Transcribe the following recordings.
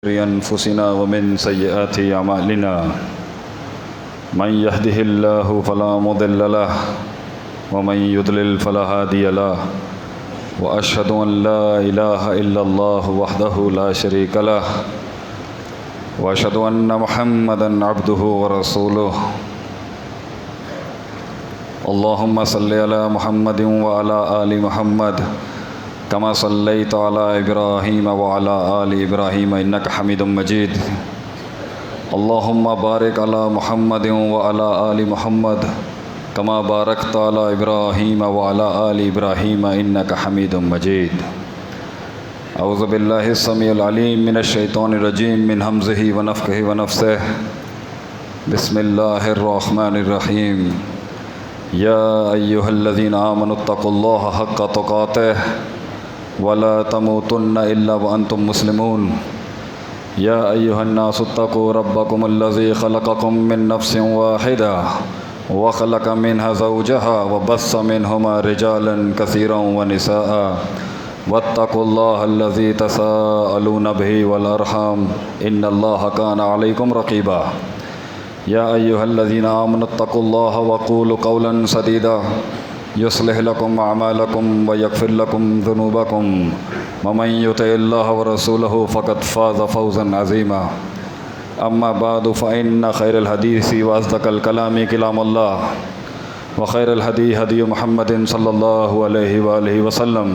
أنفسنا ومن سيئات أعمالنا من يهده الله فلا مضل له ومن يضلل فلا هادي له وأشهد أن لا إله إلا الله وحده لا شريك له وأشهد أن محمدا عبده ورسوله اللهم صل على محمد وعلى آل محمد كما صليت على إبراهيم وعلى آل إبراهيم إنك حميد مجيد اللهم بارك على محمد وعلى آل محمد كما باركت على إبراهيم وعلى آل إبراهيم إنك حميد مجيد أعوذ بالله السميع العليم من الشيطان الرجيم من همزه ونفخه ونفثه بسم الله الرحمن الرحيم يا أيها الذين آمنوا اتقوا الله حق تقاته ولا تموتن إلا وأنتم مسلمون يا أيها الناس اتقوا ربكم الذي خلقكم من نفس واحدة وخلق منها زوجها وبث منهما رجالا كثيرا ونساء واتقوا الله الذي تساءلون به والأرحام إن الله كان عليكم رقيبا يا أيها الذين آمنوا اتقوا الله وقولوا قولا سديدا يصلح لكم أعمالكم ويغفر لكم ذنوبكم ومن يطع الله ورسوله فقد فاز فوزا عظيما أما بعد فإن خير الحديث وأصدق الكلام كلام الله وخير الهدي هدي محمد صلى الله عليه وآله وسلم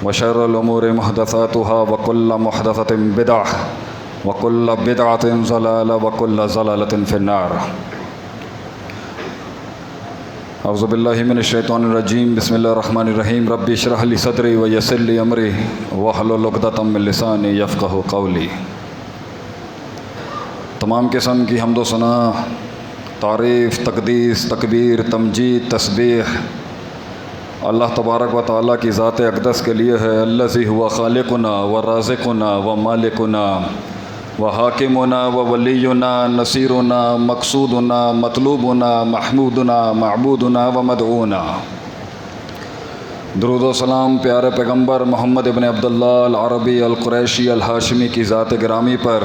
وشر الأمور محدثاتها وكل محدثة بدعة وكل بدعة ضلالة وكل ضلالة في النار اعوذ باللہ من الشیطان الرجیم بسم اللہ الرحمن الرحیم ربی اشرح لی صدری ویسر لی امری واحلل عقدۃ من لسانی یفقہوا قولی۔ تمام قسم کی حمد و ثنا، تعریف، تقدیس، تکبیر، تمجید، تسبیح اللہ تبارک و تعالیٰ کی ذات اقدس کے لیے ہے، الذی هو خالقنا و رازقنا و مالکنا و حاکمنا و ولینا نصیرنا مقصودنا مطلوبنا محمودنا معبودنا و مدعونا۔ درود و سلام پیارے پیغمبر محمد ابن عبداللہ العربی القریشی الہاشمی کی ذات گرامی پر،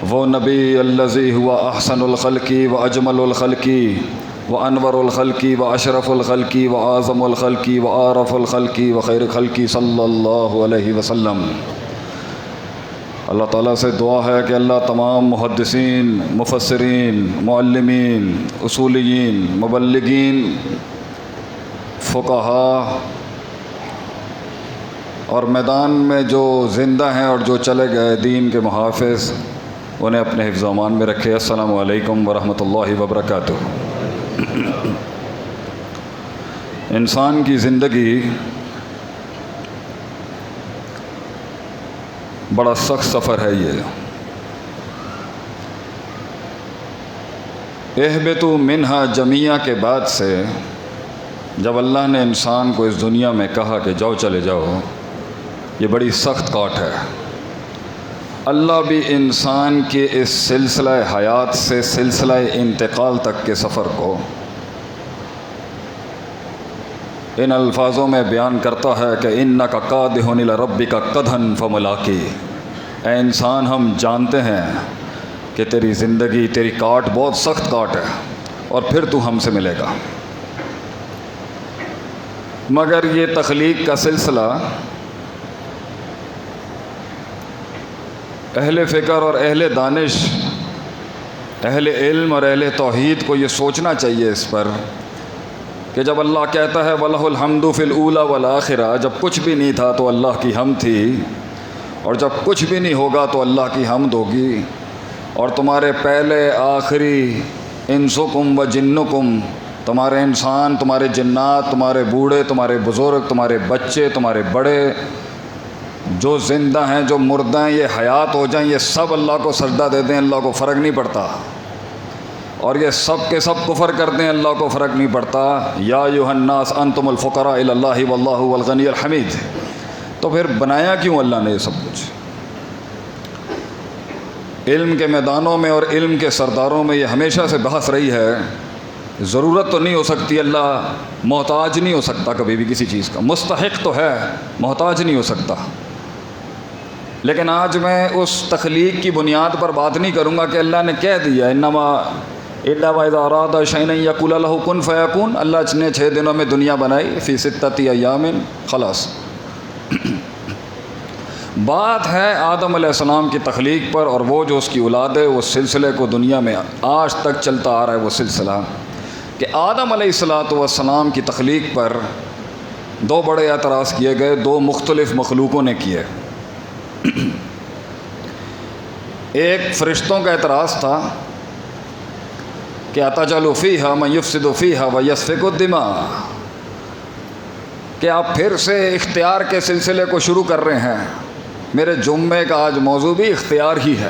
وہ نبی الذی هو احسن الخلقی و اجمل الخلقی و انور الخلقی و اشرف الخلقی و اعظم الخلقی و اعرف الخلقی و خیر خلقی صلی اللہ علیہ وسلم۔ اللہ تعالیٰ سے دعا ہے کہ اللہ تمام محدثین، مفسرین، معلمین، اصولیین، مبلغین، فقہاء اور میدان میں جو زندہ ہیں اور جو چلے گئے دین کے محافظ، انہیں اپنے حفظ و امان میں رکھے۔ السلام علیکم ورحمۃ اللہ وبرکاتہ۔ انسان کی زندگی بڑا سخت سفر ہے یہ۔ اہبطوا منہا جمیعا کے بعد سے جب اللہ نے انسان کو اس دنیا میں کہا کہ جاؤ چلے جاؤ، یہ بڑی سخت کاٹ ہے۔ اللہ بھی انسان کے اس سلسلہ حیات سے سلسلہ انتقال تک کے سفر کو ان الفاظوں میں بیان کرتا ہے کہ انک قادح الی ربک قدحا فملاقی۔ اے انسان، ہم جانتے ہیں کہ تیری زندگی، تیری کاٹ بہت سخت کاٹ ہے اور پھر تو ہم سے ملے گا۔ مگر یہ تخلیق کا سلسلہ اہل فکر اور اہل دانش، اہل علم اور اہل توحید کو یہ سوچنا چاہیے اس پر کہ جب اللہ کہتا ہے وَلَهُ الْحَمْدُ فِي الْأُولَى وَالْآخِرَةِ، جب کچھ بھی نہیں تھا تو اللہ کی حمد تھی، اور جب کچھ بھی نہیں ہوگا تو اللہ کی حمد ہوگی، اور تمہارے پہلے آخری انسکم و جنکم، تمہارے انسان، تمہارے جنات، تمہارے بوڑھے، تمہارے بزرگ، تمہارے بچے، تمہارے بڑے، جو زندہ ہیں، جو مردہ ہیں، یہ حیات ہو جائیں، یہ سب اللہ کو سجدہ دے دیں، اللہ کو فرق نہیں پڑتا، اور یہ سب کے سب کفر کر دیں، اللہ کو فرق نہیں پڑتا۔ یا ایھا الناس انتم الفقراء الی اللہ واللہ هو الغنی الحمید۔ تو پھر بنایا کیوں اللہ نے یہ سب کچھ؟ علم کے میدانوں میں اور علم کے سرداروں میں یہ ہمیشہ سے بحث رہی ہے۔ ضرورت تو نہیں ہو سکتی، اللہ محتاج نہیں ہو سکتا کبھی بھی کسی چیز کا، مستحق تو ہے، محتاج نہیں ہو سکتا۔ لیکن آج میں اس تخلیق کی بنیاد پر بات نہیں کروں گا کہ اللہ نے کہہ دیا انما اذا اراد شیئا یقول له کن فیکون، اللہ نے 6 دنوں میں دنیا بنائی، فی 6 ایام خلاص۔ بات ہے آدم علیہ السلام کی تخلیق پر، اور وہ جو اس کی اولاد ہے، وہ سلسلے کو دنیا میں آج تک چلتا آ رہا ہے، وہ سلسلہ کہ آدم علیہ السلام کی تخلیق پر 2 بڑے اعتراض کیے گئے، 2 مختلف مخلوقوں نے کیے۔ ایک فرشتوں کا اعتراض تھا کہ اتجعل فیہا من یفسد فیہا ویسفک الدماء، کہ آپ پھر سے اختیار کے سلسلے کو شروع کر رہے ہیں۔ میرے جمعے کا آج موضوع بھی اختیار ہی ہے۔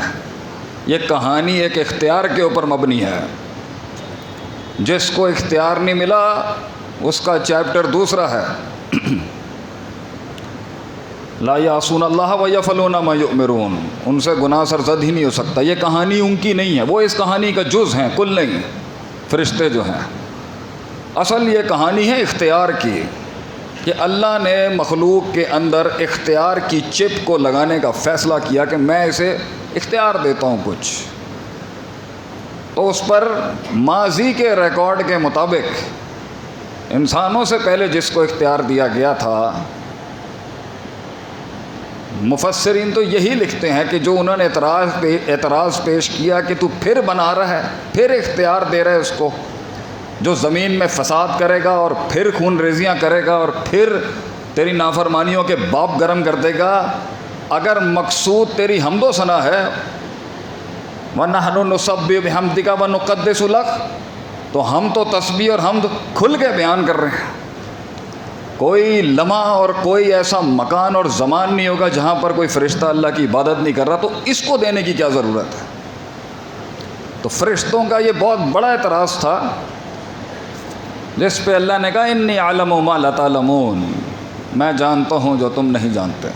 یہ کہانی ایک اختیار کے اوپر مبنی ہے۔ جس کو اختیار نہیں ملا اس کا چیپٹر دوسرا ہے، لا یعصون اللہ ویفعلون ما یؤمرون، ان سے گناہ سرزد ہی نہیں ہو سکتا۔ یہ کہانی ان کی نہیں ہے، وہ اس کہانی کا جز ہیں، کل نہیں۔ فرشتے جو ہیں، اصل یہ کہانی ہے اختیار کی، کہ اللہ نے مخلوق کے اندر اختیار کی چپ کو لگانے کا فیصلہ کیا کہ میں اسے اختیار دیتا ہوں کچھ، تو اس پر ماضی کے ریکارڈ کے مطابق انسانوں سے پہلے جس کو اختیار دیا گیا تھا، مفسرین تو یہی لکھتے ہیں کہ جو انہوں نے اعتراض پیش کیا کہ تو پھر بنا رہا ہے، پھر اختیار دے رہا ہے اس کو، جو زمین میں فساد کرے گا اور پھر خون ریزیاں کرے گا اور پھر تیری نافرمانیوں کے باپ گرم کر دے گا۔ اگر مقصود تیری حمد و ثنا ہے، وَنَحْنُ نُسَبِّحُ بِحَمْدِكَ وَنُقَدِّسُ لَكَ، تو ہم تو تسبیح اور حمد کھل کے بیان کر رہے ہیں۔ کوئی لمحہ اور کوئی ایسا مکان اور زمان نہیں ہوگا جہاں پر کوئی فرشتہ اللہ کی عبادت نہیں کر رہا، تو اس کو دینے کی کیا ضرورت ہے؟ تو فرشتوں کا یہ بہت بڑا اعتراض تھا، جس پہ اللہ نے کہا انی اعلم ما لا تعلمون، میں جانتا ہوں جو تم نہیں جانتے۔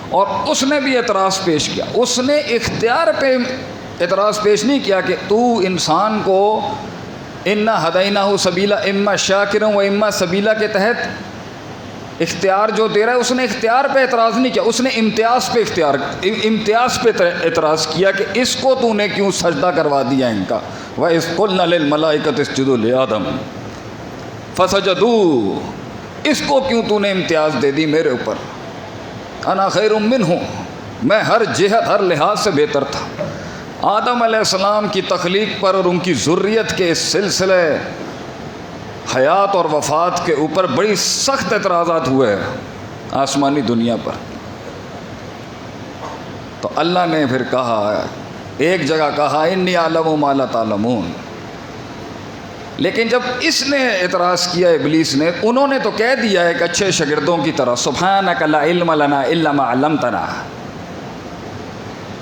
اور اس نے بھی اعتراض پیش کیا، اس نے اختیار پہ اعتراض پیش نہیں کیا کہ تو انسان کو انا ہدیناہ سبیلا اما شاکرا و اما سبیلا کے تحت اختیار جو دے رہا ہے، اس نے اختیار پہ اعتراض نہیں کیا، اس نے امتیاز پہ اعتراض کیا کہ اس کو تو نے کیوں سجدہ کروا دیا ان کا۔ وَإِذْ قُلْنَا لِلْمَلَائِكَةِ اسْجُدُوا لِآدَمَ فَسَجَدُوا، اس کو کیوں تو نے امتیاز دے دی میرے اوپر؟ انا خیر منہ، میں ہر جہت ہر لحاظ سے بہتر تھا۔ آدم علیہ السلام کی تخلیق پر اور ان کی ذریت کے اس سلسلے حیات اور وفات کے اوپر بڑی سخت اعتراضات ہوئے آسمانی دنیا پر۔ تو اللہ نے پھر کہا، ایک جگہ کہا انی اعلم ما لا تعلمون، لیکن جب اس نے اعتراض کیا ابلیس نے، انہوں نے تو کہہ دیا ایک اچھے شاگردوں کی طرح سبحانک لا علم لنا الا ما علمتنا،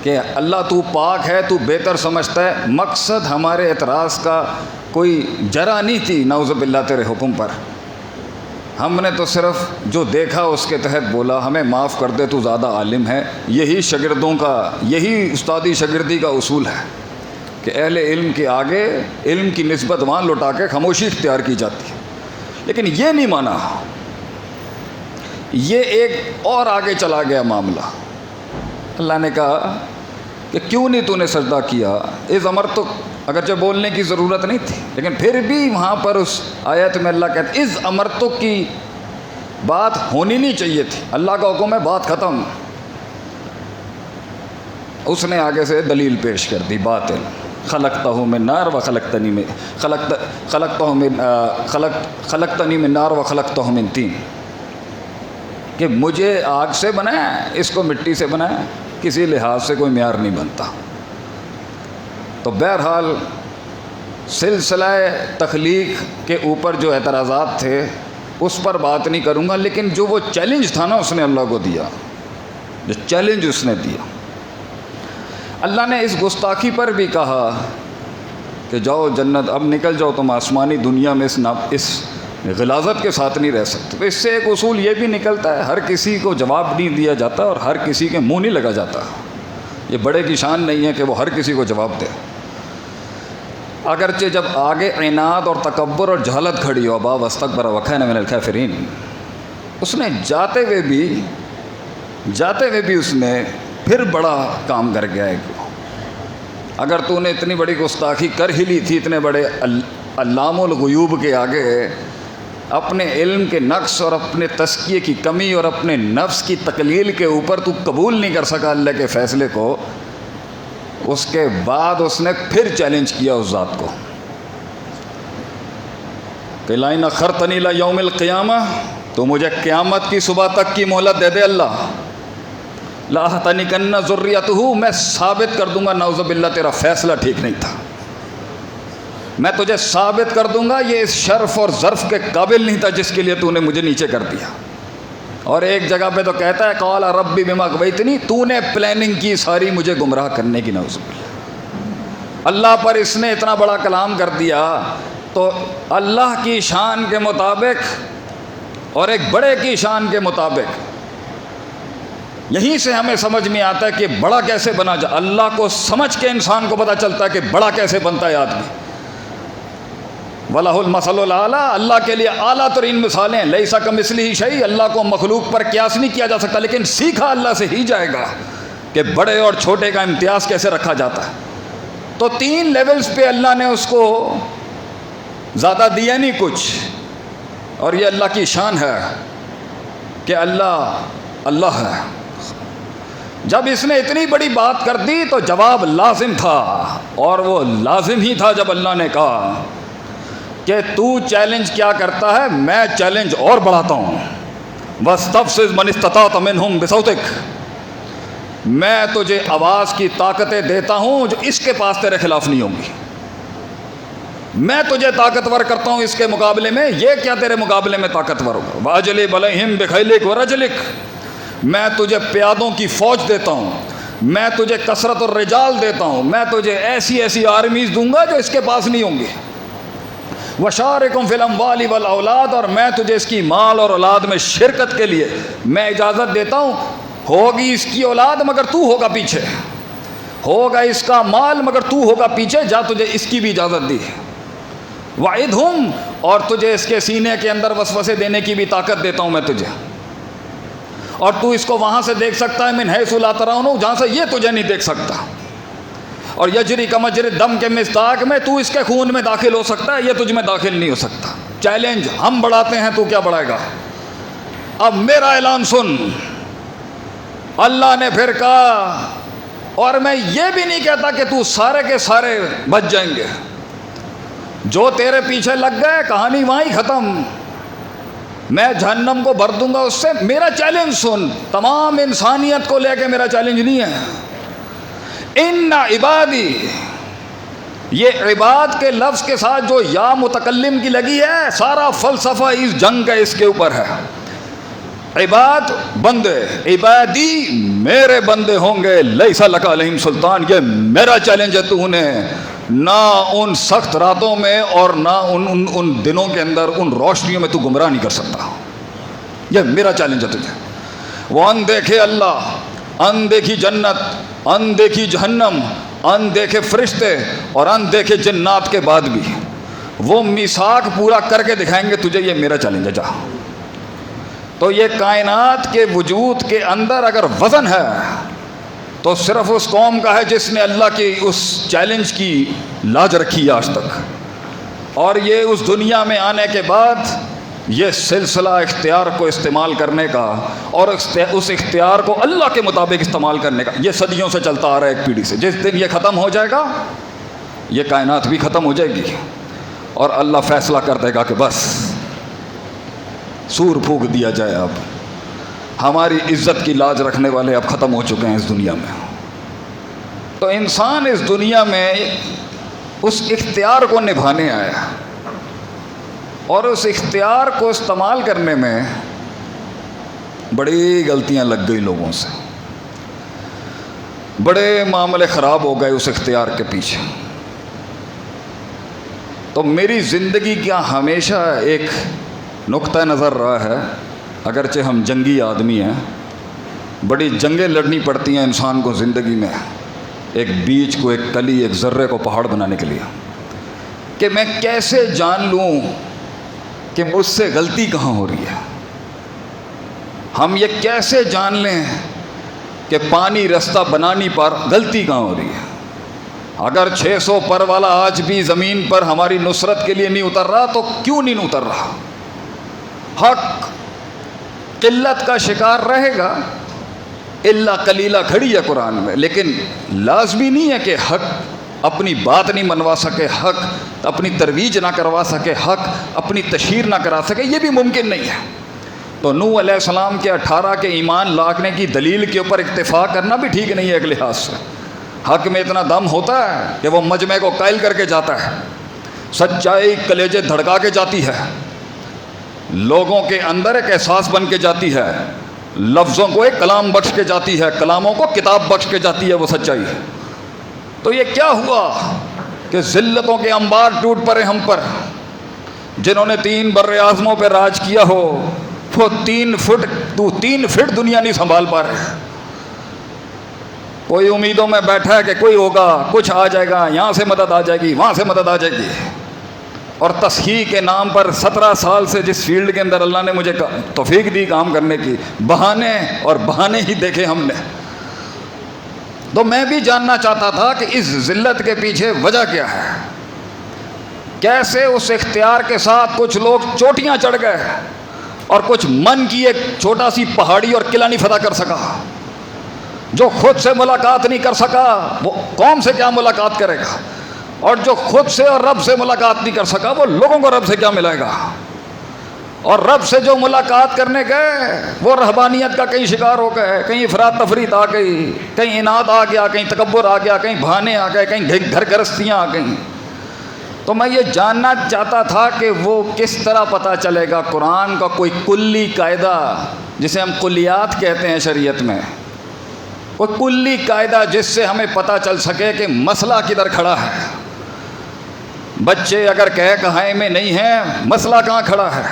کہ اللہ تو پاک ہے، تو بہتر سمجھتا ہے۔ مقصد ہمارے اعتراض کا کوئی جرا نہیں تھی نعوذ باللہ تیرے حکم پر، ہم نے تو صرف جو دیکھا اس کے تحت بولا، ہمیں معاف کر دے، تو زیادہ عالم ہے۔ یہی شاگردوں کا، یہی استادی شاگردی کا اصول ہے کہ اہل علم کے آگے علم کی نسبت وہاں لوٹا کے خاموشی اختیار کی جاتی ہے، لیکن یہ نہیں مانا، یہ ایک اور آگے چلا گیا معاملہ۔ اللہ نے کہا کہ کیوں نہیں تو نے سجدہ کیا؟ اس امرتک، اگرچہ بولنے کی ضرورت نہیں تھی، لیکن پھر بھی وہاں پر اس آیت میں اللہ کہتا ہے اس امرتک کی بات ہونی نہیں چاہیے تھی، اللہ کا حکم ہے، بات ختم۔ اس نے آگے سے دلیل پیش کر دی، باطل، خلقتہ من نار و خلقتنی من خلقتنی من نار و خلقتہ من طین، کہ مجھے آگ سے بنایا، اس کو مٹی سے بنایا، کسی لحاظ سے کوئی معیار نہیں بنتا۔ تو بہرحال سلسلہ تخلیق کے اوپر جو اعتراضات تھے اس پر بات نہیں کروں گا، لیکن جو وہ چیلنج تھا نا اس نے اللہ کو دیا، جو چیلنج اس نے دیا، اللہ نے اس گستاخی پر بھی کہا کہ جاؤ جنت، اب نکل جاؤ تم آسمانی دنیا میں، اس غلاظت کے ساتھ نہیں رہ سکتے۔ تو اس سے ایک اصول یہ بھی نکلتا ہے، ہر کسی کو جواب نہیں دیا جاتا اور ہر کسی کے منہ نہیں لگا جاتا۔ یہ بڑے کی شان نہیں ہے کہ وہ ہر کسی کو جواب دے، اگرچہ جب آگے عناد اور تکبر اور جہالت کھڑی ہو، ابا واستکبر وکان من الکافرین، اس نے جاتے ہوئے بھی جاتے ہوئے بھی اس نے پھر بڑا کام کر گیا ہے کہ اگر تو نے اتنی بڑی گستاخی کر ہی لی تھی اتنے بڑے علام الغیوب کے آگے، اپنے علم کے نقص اور اپنے تزکیے کی کمی اور اپنے نفس کی تقلیل کے اوپر تو قبول نہیں کر سکا اللہ کے فیصلے کو، اس کے بعد اس نے پھر چیلنج کیا اس ذات کو کہ لَئِنْ أَخَّرْتَنِي إِلَىٰ يَوْمِ الْقِيَامَةِ، تو مجھے قیامت کی صبح تک کی مہلت دے دے اللہ، لَأَحْتَنِكَنَّ ذُرِّيَّتُهُ، میں ثابت کر دوں گا نعوذ باللہ تیرا فیصلہ ٹھیک نہیں تھا، میں تجھے ثابت کر دوں گا یہ اس شرف اور ظرف کے قابل نہیں تھا جس کے لیے تو نے مجھے نیچے کر دیا۔ اور ایک جگہ پہ تو کہتا ہے قال ربی بما اغویتنی، تو نے پلاننگ کی ساری مجھے گمراہ کرنے کی، نعوذ باللہ۔ اللہ پر اس نے اتنا بڑا کلام کر دیا، تو اللہ کی شان کے مطابق اور ایک بڑے کی شان کے مطابق یہیں سے ہمیں سمجھ میں آتا ہے کہ بڑا کیسے بنا جائے۔ اللہ کو سمجھ کے انسان کو پتہ چلتا ہے کہ بڑا کیسے بنتا ہے آدمی۔ وَلَهُ الْمَثَلُ الْأَعْلَىٰ، اللہ کے لیے اعلیٰ ترین مثالیں، لَيْسَ كَمِثْلِهِ شَيْءٌ، اللہ کو مخلوق پر قیاس نہیں کیا جا سکتا، لیکن سیکھا اللہ سے ہی جائے گا کہ بڑے اور چھوٹے کا امتیاز کیسے رکھا جاتا ہے۔ تو 3 لیولز پہ اللہ نے اس کو زیادہ دیا نہیں کچھ، اور یہ اللہ کی شان ہے کہ اللہ ہے۔ جب اس نے اتنی بڑی بات کر دی تو جواب لازم تھا، اور وہ لازم ہی تھا جب اللہ نے کہا کہ تو چیلنج کیا کرتا ہے، میں چیلنج اور بڑھاتا ہوں، وَاسْتَفْزِزْ مَنِ اسْتَطَعْتَ مِنْهُمْ بِصَوْتِكَ، میں تجھے آواز کی طاقتیں دیتا ہوں جو اس کے پاس تیرے خلاف نہیں ہوں گی، میں تجھے طاقتور کرتا ہوں اس کے مقابلے میں، یہ کیا تیرے مقابلے میں طاقتور ہوگا، وَأَجْلِبْ عَلَيْهِمْ بِخَيْلِكَ وَرَجْلِكَ، میں تجھے پیادوں کی فوج دیتا ہوں، میں تجھے کثرت الرجال دیتا ہوں، میں تجھے ایسی ایسی آرمیز دوں گا جو اس کے پاس نہیں ہوں گی، وَشَارِكُمْ فِي الْأَمْوَالِ وَالْأَوْلَادِ، اور میں تجھے اس کی مال اور اولاد میں شرکت کے لیے میں اجازت دیتا ہوں، ہوگی اس کی اولاد مگر تو ہوگا پیچھے، ہوگا اس کا مال مگر تو ہوگا پیچھے، جا تجھے اس کی بھی اجازت دی، وَعِدْهُمْ، اور تجھے اس کے سینے کے اندر وسوسے دینے کی بھی طاقت دیتا ہوں میں تجھے، اور تو اس کو وہاں سے دیکھ سکتا ہے من حیث لا ترون، جہاں سے یہ تجھے نہیں دیکھ سکتا، اور یجری کمجری دم کے مصداق میں تو اس کے خون میں داخل ہو سکتا ہے، یہ تجھ میں داخل نہیں ہو سکتا۔ چیلنج ہم بڑھاتے ہیں، تو کیا بڑھائے گا؟ اب میرا اعلان سن، اللہ نے پھر کہا، اور میں یہ بھی نہیں کہتا کہ تو سارے کے سارے بچ جائیں گے، جو تیرے پیچھے لگ گئے کہانی وہاں ہی ختم، میں جہنم کو بھر دوں گا اس سے۔ میرا چیلنج سن، تمام انسانیت کو لے کے میرا چیلنج نہیں ہے۔ ان عبادی، یہ عباد کے لفظ کے ساتھ جو یا متکلم کی لگی ہے، سارا فلسفہ اس جنگ کا اس کے اوپر ہے۔ عباد بندے، عبادی میرے بندے ہوں گے، لیس لک علیہم سلطان، یہ میرا چیلنج ہے، تو انہیں نہ ان سخت راتوں میں اور نہ ان دنوں کے اندر ان روشنیوں میں تو گمراہ نہیں کر سکتا، یہ میرا چیلنج ہے تجھے۔ وہ ان دیکھے اللہ، ان دیکھی جنت، ان دیکھی جہنم، ان دیکھے فرشتے اور ان دیکھے جنات کے بعد بھی وہ میثاق پورا کر کے دکھائیں گے تجھے، یہ میرا چیلنج ہے۔ جا تو یہ کائنات کے وجود کے اندر اگر وزن ہے تو صرف اس قوم کا ہے جس نے اللہ کی اس چیلنج کی لاج رکھی ہے آج تک، اور یہ اس دنیا میں آنے کے بعد یہ سلسلہ اختیار کو استعمال کرنے کا اور اس اختیار کو اللہ کے مطابق استعمال کرنے کا یہ صدیوں سے چلتا آ رہا ہے، ایک پیڑھی سے۔ جس دن یہ ختم ہو جائے گا یہ کائنات بھی ختم ہو جائے گی، اور اللہ فیصلہ کر دے گا کہ بس سور پھونک دیا جائے، اب ہماری عزت کی لاج رکھنے والے اب ختم ہو چکے ہیں اس دنیا میں۔ تو انسان اس دنیا میں اس اختیار کو نبھانے آیا، اور اس اختیار کو استعمال کرنے میں بڑی غلطیاں لگ گئی لوگوں سے، بڑے معاملے خراب ہو گئے اس اختیار کے پیچھے۔ تو میری زندگی کا ہمیشہ ایک نقطہ نظر رہا ہے، اگرچہ ہم جنگی آدمی ہیں، بڑی جنگیں لڑنی پڑتی ہیں انسان کو زندگی میں، ایک بیج کو، ایک کلی، ایک ذرے کو پہاڑ بنانے کے لیے، کہ میں کیسے جان لوں کہ مجھ سے غلطی کہاں ہو رہی ہے، ہم یہ کیسے جان لیں کہ پانی رستہ بنانی پر غلطی کہاں ہو رہی ہے. اگر 600 پر والا آج بھی زمین پر ہماری نصرت کے لیے نہیں اتر رہا تو کیوں نہیں اتر رہا؟ حق قلت کا شکار رہے گا، الا قلیلہ کھڑی ہے قرآن میں، لیکن لازمی نہیں ہے کہ حق اپنی بات نہیں منوا سکے، حق اپنی ترویج نہ کروا سکے، حق اپنی تشہیر نہ کرا سکے، یہ بھی ممکن نہیں ہے. تو نوح علیہ السلام کے 18 کے ایمان لانے کی دلیل کے اوپر اکتفا کرنا بھی ٹھیک نہیں ہے ایک لحاظ سے. حق میں اتنا دم ہوتا ہے کہ وہ مجمع کو قائل کر کے جاتا ہے، سچائی کلیجے دھڑکا کے جاتی ہے، لوگوں کے اندر ایک احساس بن کے جاتی ہے، لفظوں کو ایک کلام بخش کے جاتی ہے، کلاموں کو کتاب بخش کے جاتی ہے وہ سچائی. تو یہ کیا ہوا کہ ذلتوں کے انبار ٹوٹ پڑے ہم پر. جنہوں نے 3 بر اعظموں پہ راج کیا ہو وہ 3 فٹ دنیا نہیں سنبھال پا رہے. کوئی امیدوں میں بیٹھا ہے کہ کوئی ہوگا، کچھ آ جائے گا، یہاں سے مدد آ جائے گی، وہاں سے مدد آ جائے گی. اور تصحیح کے نام پر 17 سال سے جس فیلڈ کے اندر اللہ نے مجھے توفیق دی کام کرنے کی، بہانے اور بہانے ہی دیکھے ہم نے. تو میں بھی جاننا چاہتا تھا کہ اس ذلت کے پیچھے وجہ کیا ہے. کیسے اس اختیار کے ساتھ کچھ لوگ چوٹیاں چڑھ گئے اور کچھ من کی ایک چھوٹا سی پہاڑی اور قلعہ نہیں فتح کر سکا. جو خود سے ملاقات نہیں کر سکا وہ قوم سے کیا ملاقات کرے گا، اور جو خود سے اور رب سے ملاقات نہیں کر سکا وہ لوگوں کو رب سے کیا ملائے گا. اور رب سے جو ملاقات کرنے گئے وہ رہبانیت کا کہیں شکار ہو گئے، کہیں افراط تفریط آ گئی، کہیں اناد آ گیا، کہیں تکبر آ گیا، کہیں بہانے آ گئے، کہیں گھر گرستیاں آ گئیں. تو میں یہ جاننا چاہتا تھا کہ وہ کس طرح پتہ چلے گا قرآن کا کوئی کلی قاعدہ، جسے ہم کلیات کہتے ہیں شریعت میں، کوئی کلی قاعدہ جس سے ہمیں پتہ چل سکے کہ مسئلہ کدھر کھڑا ہے. بچے اگر کہائے میں نہیں ہیں، مسئلہ کہاں کھڑا ہے؟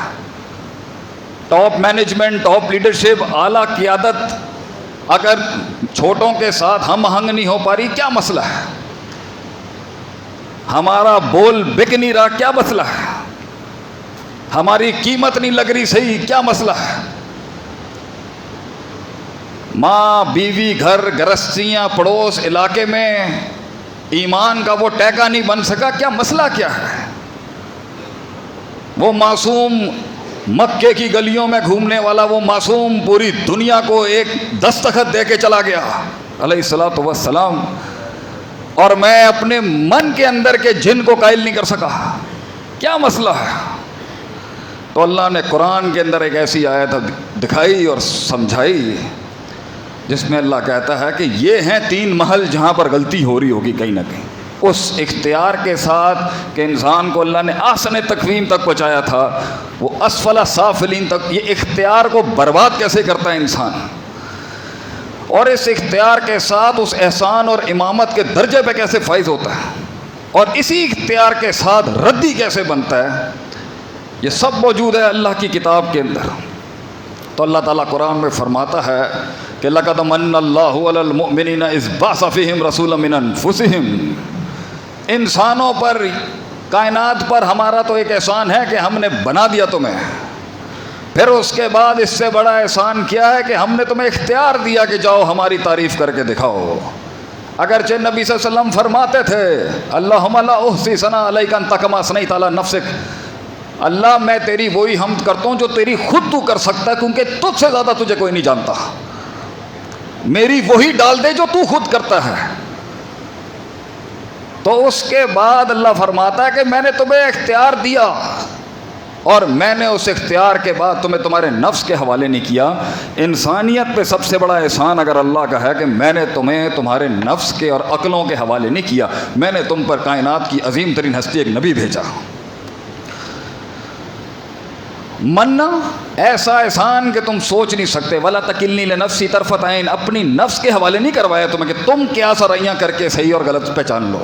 ٹاپ مینجمنٹ، ٹاپ لیڈرشپ، اعلیٰ قیادت اگر چھوٹوں کے ساتھ ہم آہنگ نہیں ہو پا رہی، کیا مسئلہ ہے؟ ہمارا بول بک نہیں رہا، کیا مسئلہ ہے؟ ہماری قیمت نہیں لگ رہی صحیح، کیا مسئلہ ہے؟ ماں بیوی گھر گرستیاں پڑوس علاقے میں ایمان کا وہ ٹیکا نہیں بن سکا، کیا مسئلہ کیا ہے؟ وہ معصوم مکے کی گلیوں میں گھومنے والا وہ معصوم پوری دنیا کو ایک دستخط دے کے چلا گیا علیہ الصلوۃ والسلام، اور میں اپنے من کے اندر کے جن کو قائل نہیں کر سکا، کیا مسئلہ ہے؟ تو اللہ نے قرآن کے اندر ایک ایسی آیت دکھائی اور سمجھائی جس میں اللہ کہتا ہے کہ یہ ہیں 3 محل جہاں پر غلطی ہو رہی ہوگی کہیں نہ کہیں. اس اختیار کے ساتھ کہ انسان کو اللہ نے احسن تقویم تک پہنچایا تھا، وہ اسفل سافلین تک، یہ اختیار کو برباد کیسے کرتا ہے انسان، اور اس اختیار کے ساتھ اس احسان اور امامت کے درجے پہ کیسے فائز ہوتا ہے، اور اسی اختیار کے ساتھ ردی کیسے بنتا ہے، یہ سب موجود ہے اللہ کی کتاب کے اندر. تو اللہ تعالیٰ قرآن میں فرماتا ہے کہ لَقَدْ مَنَّ اللَّهُ عَلَى الْمُؤْمِنِينَ إِذْ بَعَثَ فِيهِمْ رَسُولًا مِّنْ أَنفُسِهِمْ. انسانوں پر، کائنات پر ہمارا تو ایک احسان ہے کہ ہم نے بنا دیا تمہیں، پھر اس کے بعد اس سے بڑا احسان کیا ہے کہ ہم نے تمہیں اختیار دیا کہ جاؤ ہماری تعریف کر کے دکھاؤ. اگرچہ نبی صلی اللہ علیہ وسلم فرماتے تھے اللہم لا احصی ثناء علیک انت کما اثنیت علی نفسک، اللہ میں تیری وہی حمد کرتا ہوں جو تیری خود تو کر سکتا ہے، کیونکہ تجھ سے زیادہ تجھے کوئی نہیں جانتا. میری وہی ڈال دے جو تو خود کرتا ہے. تو اس کے بعد اللہ فرماتا ہے کہ میں نے تمہیں اختیار دیا، اور میں نے اس اختیار کے بعد تمہیں تمہارے نفس کے حوالے نہیں کیا. انسانیت پہ سب سے بڑا احسان اگر اللہ کا ہے کہ میں نے تمہیں تمہارے نفس کے اور عقلوں کے حوالے نہیں کیا، میں نے تم پر کائنات کی عظیم ترین ہستی ایک نبی بھیجا. مننا ایسا احسان کہ تم سوچ نہیں سکتے. ولا تکلنی لنفسی طرفۃ عین، اپنی نفس کے حوالے نہیں کروایا تمہیں کہ تم قیاس آرائیاں کر کے صحیح اور غلط پہچان لو،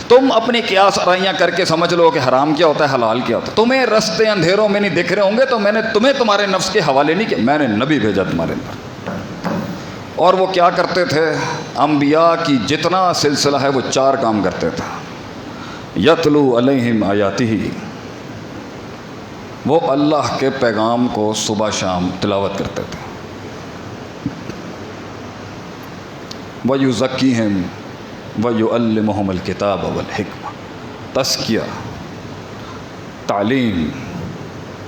تم اپنی قیاس آرائیاں کر کے سمجھ لو کہ حرام کیا ہوتا ہے حلال کیا ہوتا ہے. تمہیں رستے اندھیروں میں نہیں دکھ رہے ہوں گے تو میں نے تمہیں تمہارے نفس کے حوالے نہیں کیا، میں نے نبی بھیجا تمہارے اندر. اور وہ کیا کرتے تھے؟ انبیاء کی جتنا سلسلہ ہے وہ 4 کام کرتے تھے. یتلو علیہم آیاتہ، وہ اللہ کے پیغام کو صبح شام تلاوت کرتے تھے. وَيُزَكِّيهِمْ وَيُعَلِّمُهُمُ الْكِتَابَ وَالْحِکْمَةَ. تزکیہ، تعلیم،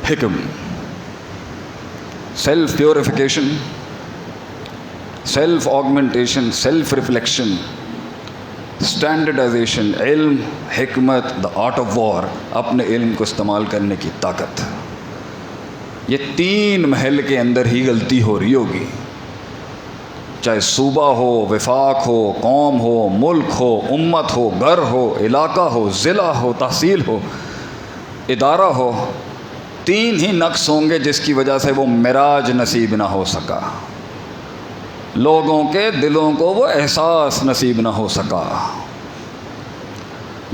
حکم، self purification, self augmentation, self reflection, standardization, علم، حکمت، دا آرٹ آف وار، اپنے علم کو استعمال کرنے کی طاقت. یہ تین محل کے اندر ہی غلطی ہو رہی ہوگی، چاہے صوبہ ہو، وفاق ہو، قوم ہو، ملک ہو، امت ہو، گھر ہو، علاقہ ہو، ضلع ہو، تحصیل ہو، ادارہ ہو. تین ہی نقص ہوں گے جس کی وجہ سے وہ معراج نصیب نہ ہو سکا، لوگوں کے دلوں کو وہ احساس نصیب نہ ہو سکا،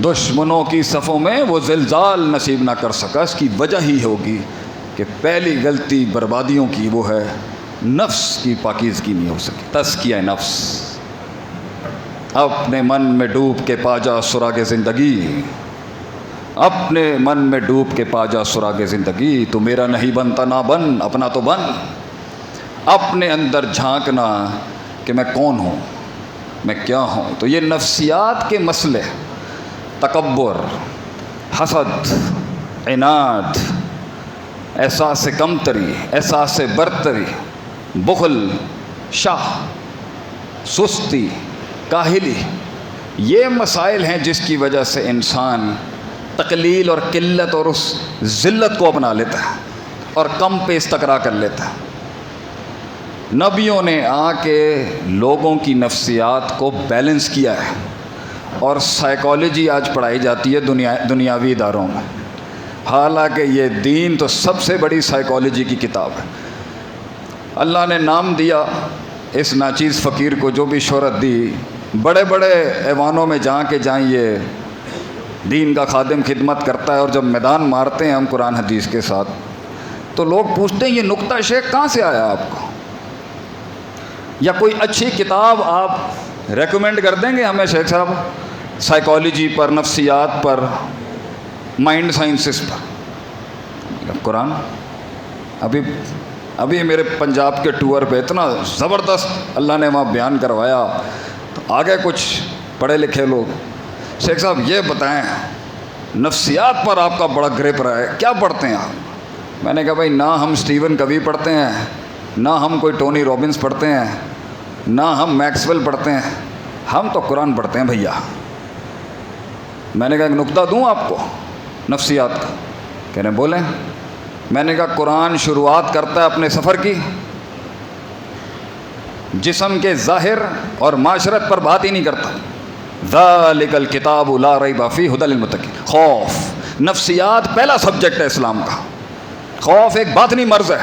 دشمنوں کی صفوں میں وہ زلزال نصیب نہ کر سکا. اس کی وجہ ہی ہوگی کہ پہلی غلطی بربادیوں کی وہ ہے نفس کی پاکیزگی نہیں ہو سکی. تزکیہ نفس. اپنے من میں ڈوب کے پا جا سراغ زندگی، اپنے من میں ڈوب کے پا جا سراغ زندگی. تو میرا نہیں بنتا نہ بن، اپنا تو بن. اپنے اندر جھانکنا کہ میں کون ہوں، میں کیا ہوں. تو یہ نفسیات کے مسئلے، تکبر، حسد، عناد، احساس کمتری، احساس برتری، بخل، شح، سستی، کاہلی، یہ مسائل ہیں جس کی وجہ سے انسان تقلیل اور قلت اور اس ذلت کو اپنا لیتا ہے اور کم پہ استقرا کر لیتا ہے. نبیوں نے آ کے لوگوں کی نفسیات کو بیلنس کیا ہے، اور سائیکالوجی آج پڑھائی جاتی ہے دنیاوی اداروں میں، حالانکہ یہ دین تو سب سے بڑی سائیکالوجی کی کتاب ہے. اللہ نے نام دیا اس ناچیز فقیر کو، جو بھی شہرت دی، بڑے بڑے ایوانوں میں جائیں یہ دین کا خادم خدمت کرتا ہے، اور جب میدان مارتے ہیں ہم قرآن حدیث کے ساتھ تو لوگ پوچھتے ہیں یہ نقطہ شیخ کہاں سے آیا آپ کو، یا کوئی اچھی کتاب آپ ریکمینڈ کر دیں گے ہمیں شیخ صاحب سائیکالوجی پر، نفسیات پر، مائنڈ سائنسز پر. قرآن. ابھی میرے پنجاب کے ٹور پہ اتنا زبردست اللہ نے وہاں بیان کروایا، تو آگے کچھ پڑھے لکھے لوگ، شیخ صاحب یہ بتائیں نفسیات پر آپ کا بڑا گریپ رہا ہے، کیا پڑھتے ہیں آپ؟ میں نے کہا بھائی نہ ہم اسٹیون کوی پڑھتے ہیں، نہ ہم کوئی ٹونی رابنس پڑھتے ہیں، نہ ہم میکسویل پڑھتے ہیں، ہم تو قرآن پڑھتے ہیں بھیا. میں نے کہا ایک نقطہ دوں آپ کو نفسیات کا؟ کہہ رہے ہیں بولیں. میں نے کہا قرآن شروعات کرتا ہے اپنے سفر کی، جسم کے ظاہر اور معاشرت پر بات ہی نہیں کرتا. ذالک الکتاب لا ریب فیہ ھدی للمتقین. خوف، نفسیات پہلا سبجیکٹ ہے اسلام کا. خوف ایک باطنی مرض ہے.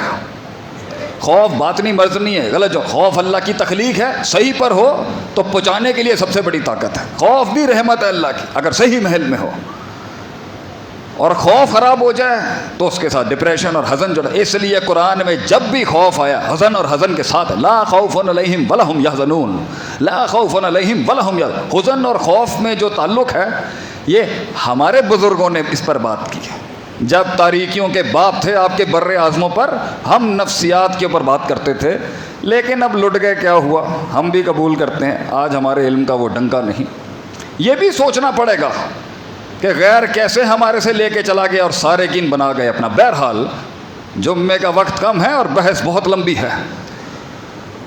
خوف باطنی مرض نہیں ہے، غلط. جو خوف اللہ کی تخلیق ہے، صحیح پر ہو تو پہنچانے کے لیے سب سے بڑی طاقت ہے. خوف بھی رحمت ہے اللہ کی اگر صحیح محل میں ہو، اور خوف خراب ہو جائے تو اس کے ساتھ ڈپریشن اور حزن جڑا. اس لیے قرآن میں جب بھی خوف آیا حزن اور حزن کے ساتھ لا خوف علیہم ولا هم یحزنون، لا خوف علیہم ولا هم یحزنون. حزن اور خوف میں جو تعلق ہے یہ ہمارے بزرگوں نے اس پر بات کی ہے. جب تاریکیوں کے باپ تھے آپ کے بر اعظموں پر، ہم نفسیات کے اوپر بات کرتے تھے. لیکن اب لٹ گئے، کیا ہوا؟ ہم بھی قبول کرتے ہیں آج ہمارے علم کا وہ ڈنکا نہیں. یہ بھی سوچنا پڑے گا کہ غیر کیسے ہمارے سے لے کے چلا گیا اور سارے کین بنا گئے اپنا. بہرحال جمعے کا وقت کم ہے اور بحث بہت لمبی ہے.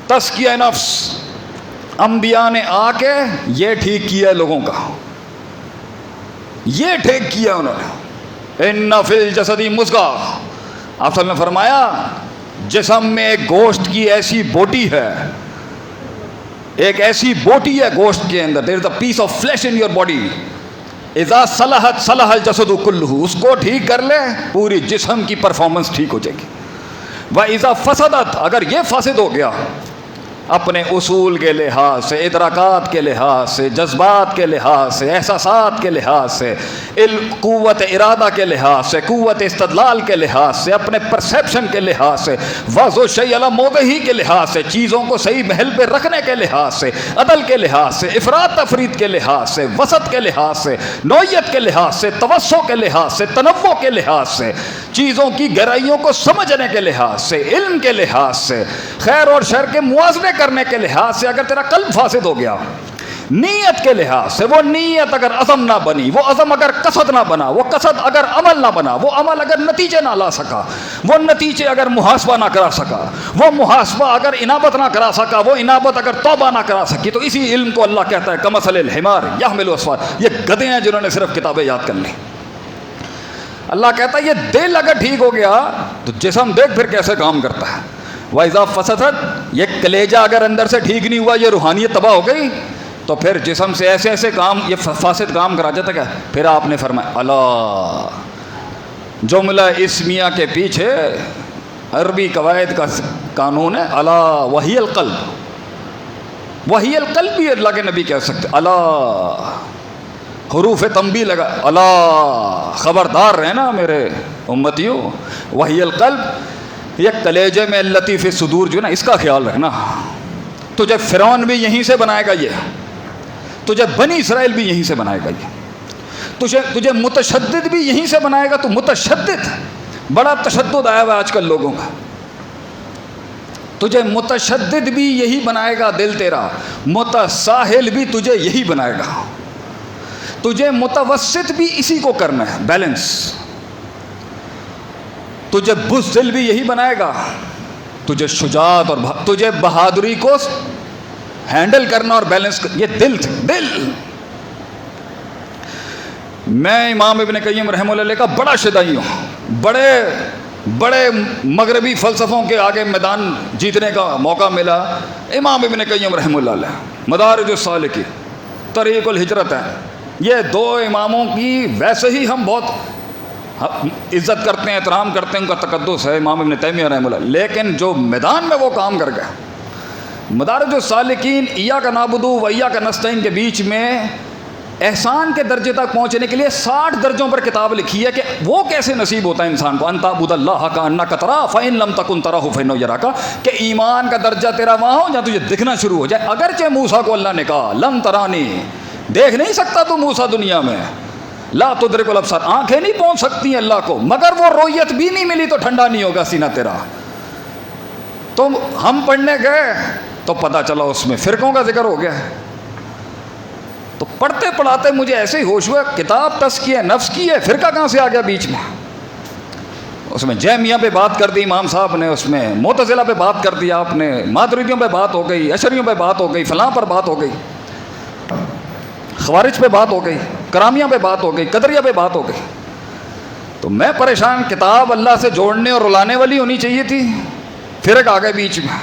تزکیہ نفس، انبیاء نے آ کے یہ ٹھیک کیا لوگوں کا، یہ ٹھیک کیا انہوں نے. ان فی الجسد مضغہ، آپ صلی اللہ نے فرمایا جسم میں ایک گوشت کی ایسی بوٹی ہے، ایک ایسی بوٹی ہے گوشت کے اندر. There is a piece of flesh in your body, اذا صلحت صلح الجسد کلہ. اس کو ٹھیک کر لے پوری جسم کی پرفارمنس ٹھیک ہو جائے گی. واذا فسدت، اگر یہ فاسد ہو گیا اپنے اصول کے لحاظ سے، ادراکات کے لحاظ سے، جذبات کے لحاظ سے، احساسات کے لحاظ سے، قوت ارادہ کے لحاظ سے، قوت استدلال کے لحاظ سے، اپنے پرسیپشن کے لحاظ سے، وضع الشیء علی موضعہ کے لحاظ سے، چیزوں کو صحیح محل پہ رکھنے کے لحاظ سے، عدل کے لحاظ سے، افراد تفرید کے لحاظ سے، وسط کے لحاظ سے، نوعیت کے لحاظ سے، توسع کے لحاظ سے، تنوع کے لحاظ سے، چیزوں کی گہرائیوں کو سمجھنے کے لحاظ سے، علم کے لحاظ سے، خیر اور شر کے موازنے کرنے کے لحاظ سے، اگر تیرا قلب فاسد ہو گیا، نیت کے لحاظ سے، وہ نیت اگر عزم نہ بنی، وہ عزم اگر قصد نہ بنا، وہ قصد اگر عمل نہ بنا، وہ عمل اگر نتیجے نہ لا سکا، وہ نتیجے اگر محاسبہ نہ کرا سکا، وہ محاسبہ اگر انابت نہ کرا سکا، وہ انابت اگر توبہ نہ کرا سکی، تو اسی علم کو اللہ کہتا ہے کمثل الحمار یحمل اسفار، یہ گدھے ہیں جنہوں نے صرف کتابیں یاد کر لی۔ اللہ کہتا ہے یہ دل اگر ٹھیک ہو گیا تو جسم دیکھ پھر کیسے کام کرتا ہے۔ وَإِذَا فَسَدَتْ، یہ کلیجہ اگر اندر سے ٹھیک نہیں ہوا، یہ روحانیت تباہ ہو گئی، تو پھر جسم سے ایسے ایسے کام، یہ فاسد کام کرا جاتا ہے۔ پھر آپ نے فرمایا الا، جملہ اسمیہ کے پیچھے عربی قواعد کا قانون ہے الا وہی القلب، وہی القلب بھی اللہ کے نبی کہہ سکتے، الا حروف تنبیہ لگا، الا خبردار رہنا میرے امتیوں، وہی القلب، یہ کلیجے میں اللتی فی الصدور جو ہے نا، اس کا خیال رکھنا۔ تجھے فرعون بھی یہیں سے بنائے گا، یہ تجھے بنی اسرائیل بھی یہیں سے بنائے گا، یہ تجھے متشدد بھی یہیں سے بنائے گا۔ تو متشدد، بڑا تشدد آیا ہوا آج کل لوگوں کا، تجھے متشدد بھی یہی بنائے گا دل تیرا، متساہل بھی تجھے یہی بنائے گا، تجھے متوسط بھی اسی کو کرنا ہے، بیلنس۔ تجھے بزدل بھی یہی بنائے گا، تجھے شجاعت اور تجھے بہادری کو ہینڈل کرنا اور بیلنس، یہ دل تھے، دل۔ میں امام ابن قیم رحمہ اللہ کا بڑا شدائی ہوں، بڑے مغربی فلسفوں کے آگے میدان جیتنے کا موقع ملا۔ امام ابن قیم رحمہ اللہ علیہ، مدارج السالکین، طریق الہجرت ہے، یہ دو اماموں کی ویسے ہی ہم بہت عزت کرتے ہیں، احترام کرتے ہیں، ان کا تقدس ہے امام ابن تیمیہ رحمہ اللہ، لیکن جو میدان میں وہ کام کر گئے، مدارج السالکین ایاک نعبد و ایاک نستعین کے بیچ میں احسان کے درجے تک پہنچنے کے لیے 60 درجوں پر کتاب لکھی ہے کہ وہ کیسے نصیب ہوتا ہے انسان کو، ان تعبد اللہ کانک تراہ فإن لم تکن تراہ فإنہ یراک، کہ ایمان کا درجہ تیرا وہاں ہو جہاں تجھے دکھنا شروع ہو جائے۔ اگرچہ موسیٰ کو اللہ نے کہا لن ترانی، دیکھ نہیں سکتا تو موسیٰ دنیا میں، لا تدرک الابصار، آنکھیں نہیں پہنچ سکتی ہیں اللہ کو، مگر وہ رویت بھی نہیں ملی تو ٹھنڈا نہیں ہوگا سینہ تیرا۔ تو ہم پڑھنے گئے تو پتہ چلا اس میں فرقوں کا ذکر ہو گیا ہے، تو پڑھتے پڑھاتے مجھے ایسے ہی ہوش ہوا، کتاب تزکیہ نفس کی ہے، فرقہ کہاں سے آ گیا بیچ میں؟ اس میں جہمیہ پہ بات کر دی امام صاحب نے، اس میں معتزلہ پہ بات کر دی آپ نے، ماتریدیوں پہ بات ہو گئی، اشعریوں پہ بات ہو گئی، فلاں پر بات ہو گئی، خوارج پہ بات ہو گئی، کرامیہ پہ بات ہو گئی، قدریہ پہ بات ہو گئی۔ تو میں پریشان، کتاب اللہ سے جوڑنے اور رلانے والی ہونی چاہیے تھی، فرق آ گئے بیچ میں۔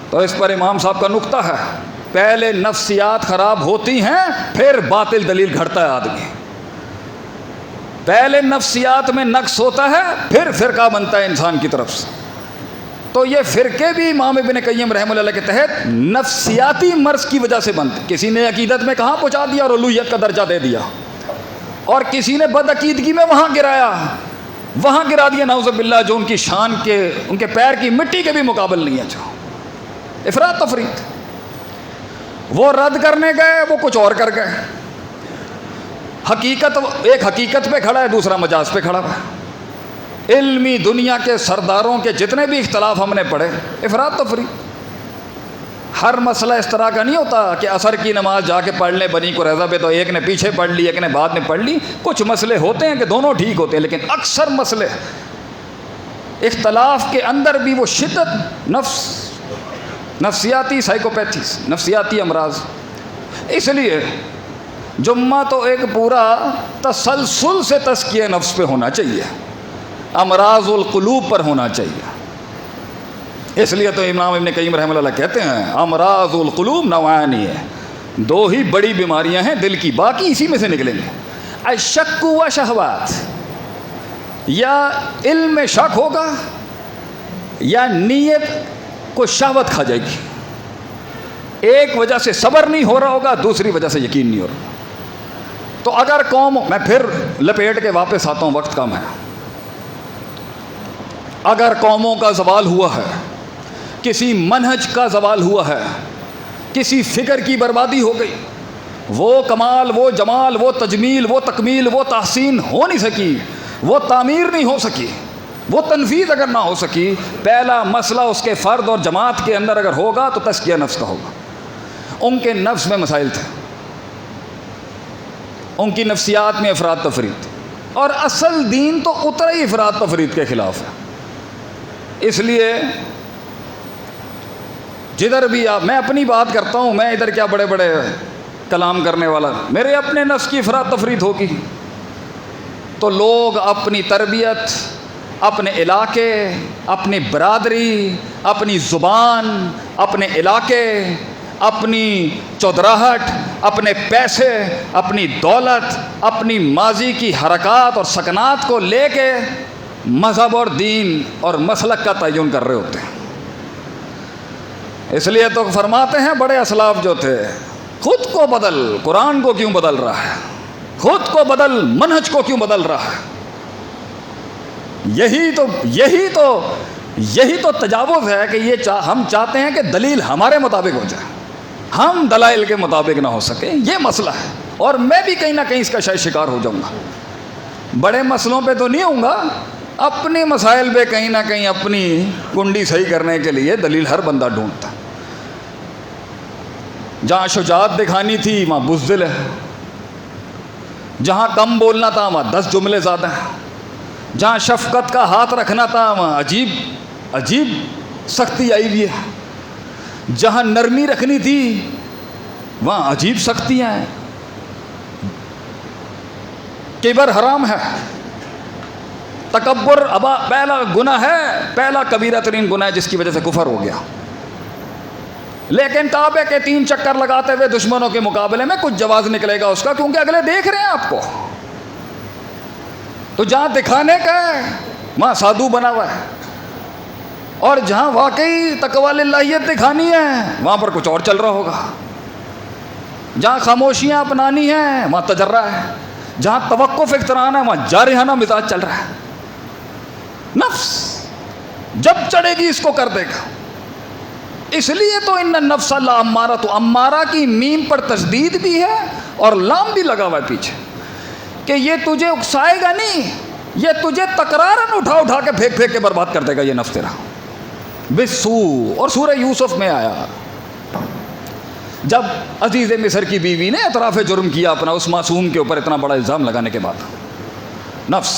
تو اس پر امام صاحب کا نقطہ ہے، پہلے نفسیات خراب ہوتی ہیں پھر باطل دلیل گھڑتا ہے آدمی، پہلے نفسیات میں نقص ہوتا ہے پھر فرقہ بنتا ہے انسان کی طرف سے۔ تو یہ فرقے بھی امام ابن قیم رحمہ اللہ کے تحت نفسیاتی مرض کی وجہ سے بنتے، کسی نے عقیدت میں کہاں پہنچا دیا اور الوہیت کا درجہ دے دیا، اور کسی نے بد عقیدگی میں وہاں گرایا، وہاں گرا دیا نعوذ باللہ، جو ان کی شان کے، ان کے پیر کی مٹی کے بھی مقابل نہیں ہے، جو افراط تفریط۔ وہ رد کرنے گئے، وہ کچھ اور کر گئے، حقیقت، ایک حقیقت پہ کھڑا ہے، دوسرا مجاز پہ کھڑا ہے۔ علمی دنیا کے سرداروں کے جتنے بھی اختلاف ہم نے پڑھے، افراط تفریط۔ ہر مسئلہ اس طرح کا نہیں ہوتا کہ عصر کی نماز جا کے پڑھ لیں بنی قریظہ پہ، تو ایک نے پیچھے پڑھ لی ایک نے بعد میں پڑھ لی، کچھ مسئلے ہوتے ہیں کہ دونوں ٹھیک ہوتے ہیں، لیکن اکثر مسئلے اختلاف کے اندر بھی وہ شدت، نفسیاتی سائیکوپیتھیز، نفسیاتی امراض۔ اس لیے جمعہ تو ایک پورا تسلسل سے تزکیہ نفس پہ ہونا چاہیے، امراض القلوب پر ہونا چاہیے۔ اس لیے تو امام ابن قیم رحمہ اللہ کہتے ہیں امراض القلوب نوعانی ہے، دو ہی بڑی بیماریاں ہیں دل کی، باقی اسی میں سے نکلیں گے۔ الشک و شہوات، یا علم میں شک ہوگا یا نیت کو شہوت کھا جائے گی، ایک وجہ سے صبر نہیں ہو رہا ہوگا، دوسری وجہ سے یقین نہیں ہو رہا۔ تو اگر قوم، میں پھر لپیٹ کے واپس آتا ہوں، وقت کم ہے، اگر قوموں کا زوال ہوا ہے، کسی منہج کا زوال ہوا ہے، کسی فکر کی بربادی ہو گئی، وہ کمال، وہ جمال، وہ تجمیل، وہ تکمیل، وہ تحسین ہو نہیں سکی، وہ تعمیر نہیں ہو سکی، وہ تنفیذ اگر نہ ہو سکی، پہلا مسئلہ اس کے فرد اور جماعت کے اندر اگر ہوگا تو تزکیہ نفس کا ہوگا۔ ان کے نفس میں مسائل تھے، ان کی نفسیات میں افراد تفرید تھی، اور اصل دین تو اترا ہی افراد تفرید کے خلاف ہے۔ اس لیے جدھر بھی آپ، میں اپنی بات کرتا ہوں، میں ادھر کیا بڑے بڑے کلام کرنے والا، میرے اپنے نفس کی افراد تفرید ہوگی تو لوگ اپنی تربیت، اپنے علاقے، اپنی برادری، اپنی زبان، اپنے علاقے، اپنی چودراہٹ، اپنے پیسے، اپنی دولت، اپنی ماضی کی حرکات اور سکنات کو لے کے مذہب اور دین اور مسلک کا تعین کر رہے ہوتے ہیں۔ اس لیے تو فرماتے ہیں بڑے اسلاف جو تھے، خود کو بدل، قرآن کو کیوں بدل رہا ہے؟ خود کو بدل، منہج کو کیوں بدل رہا ہے؟ یہی تو تجاوز ہے کہ ہم چاہتے ہیں کہ دلیل ہمارے مطابق ہو جائے، ہم دلائل کے مطابق نہ ہو سکے، یہ مسئلہ ہے۔ اور میں بھی کہیں نہ کہیں اس کا شاید شکار ہو جاؤں گا، بڑے مسئلوں پہ تو نہیں ہوں گا، اپنے مسائل پہ کہیں نہ کہیں اپنی کنڈی صحیح کرنے کے لیے دلیل ہر بندہ ڈھونڈتا۔ جہاں شجاعت دکھانی تھی وہاں بزدل ہے، جہاں کم بولنا تھا وہاں 10 جملے زیادہ ہیں، جہاں شفقت کا ہاتھ رکھنا تھا وہاں عجیب سختی آئی ہوئی ہے، جہاں نرمی رکھنی تھی وہاں عجیب سختیاں ہیں۔ کبر حرام ہے، تکبر پہلا گناہ ہے، پہلا کبیرہ ترین گناہ ہے جس کی وجہ سے کفر ہو گیا۔ لیکن کعبے کے 3 چکر لگاتے ہوئے دشمنوں کے مقابلے میں کچھ جواز نکلے گا اس کا، کیونکہ اگلے دیکھ رہے ہیں آپ کو۔ تو جہاں دکھانے کا ہے وہاں سادھو بنا ہوا ہے، اور جہاں واقعی تقویٰ اللہیت دکھانی ہے وہاں پر کچھ اور چل رہا ہوگا، جہاں خاموشیاں اپنانی ہیں وہاں تجرہ ہے، جہاں توقف اختران ہے وہاں جارحانہ مزاج چل رہا ہے۔ نفس جب چڑھے گی اس کو کر دے گا۔ اس لیے تو ان النفس لامارہ، تو امارہ کی میم پر تشدید بھی ہے اور لام بھی لگا ہوا ہے پیچھے، کہ یہ تجھے اکسائے گا نہیں، یہ تجھے تکرارن اٹھا کے پھینک کے برباد کر دے گا یہ نفس تیرا بسو۔ اور سورہ یوسف میں آیا جب عزیز مصر کی بیوی نے اعتراف جرم کیا اپنا اس معصوم کے اوپر اتنا بڑا الزام لگانے کے بعد، نفس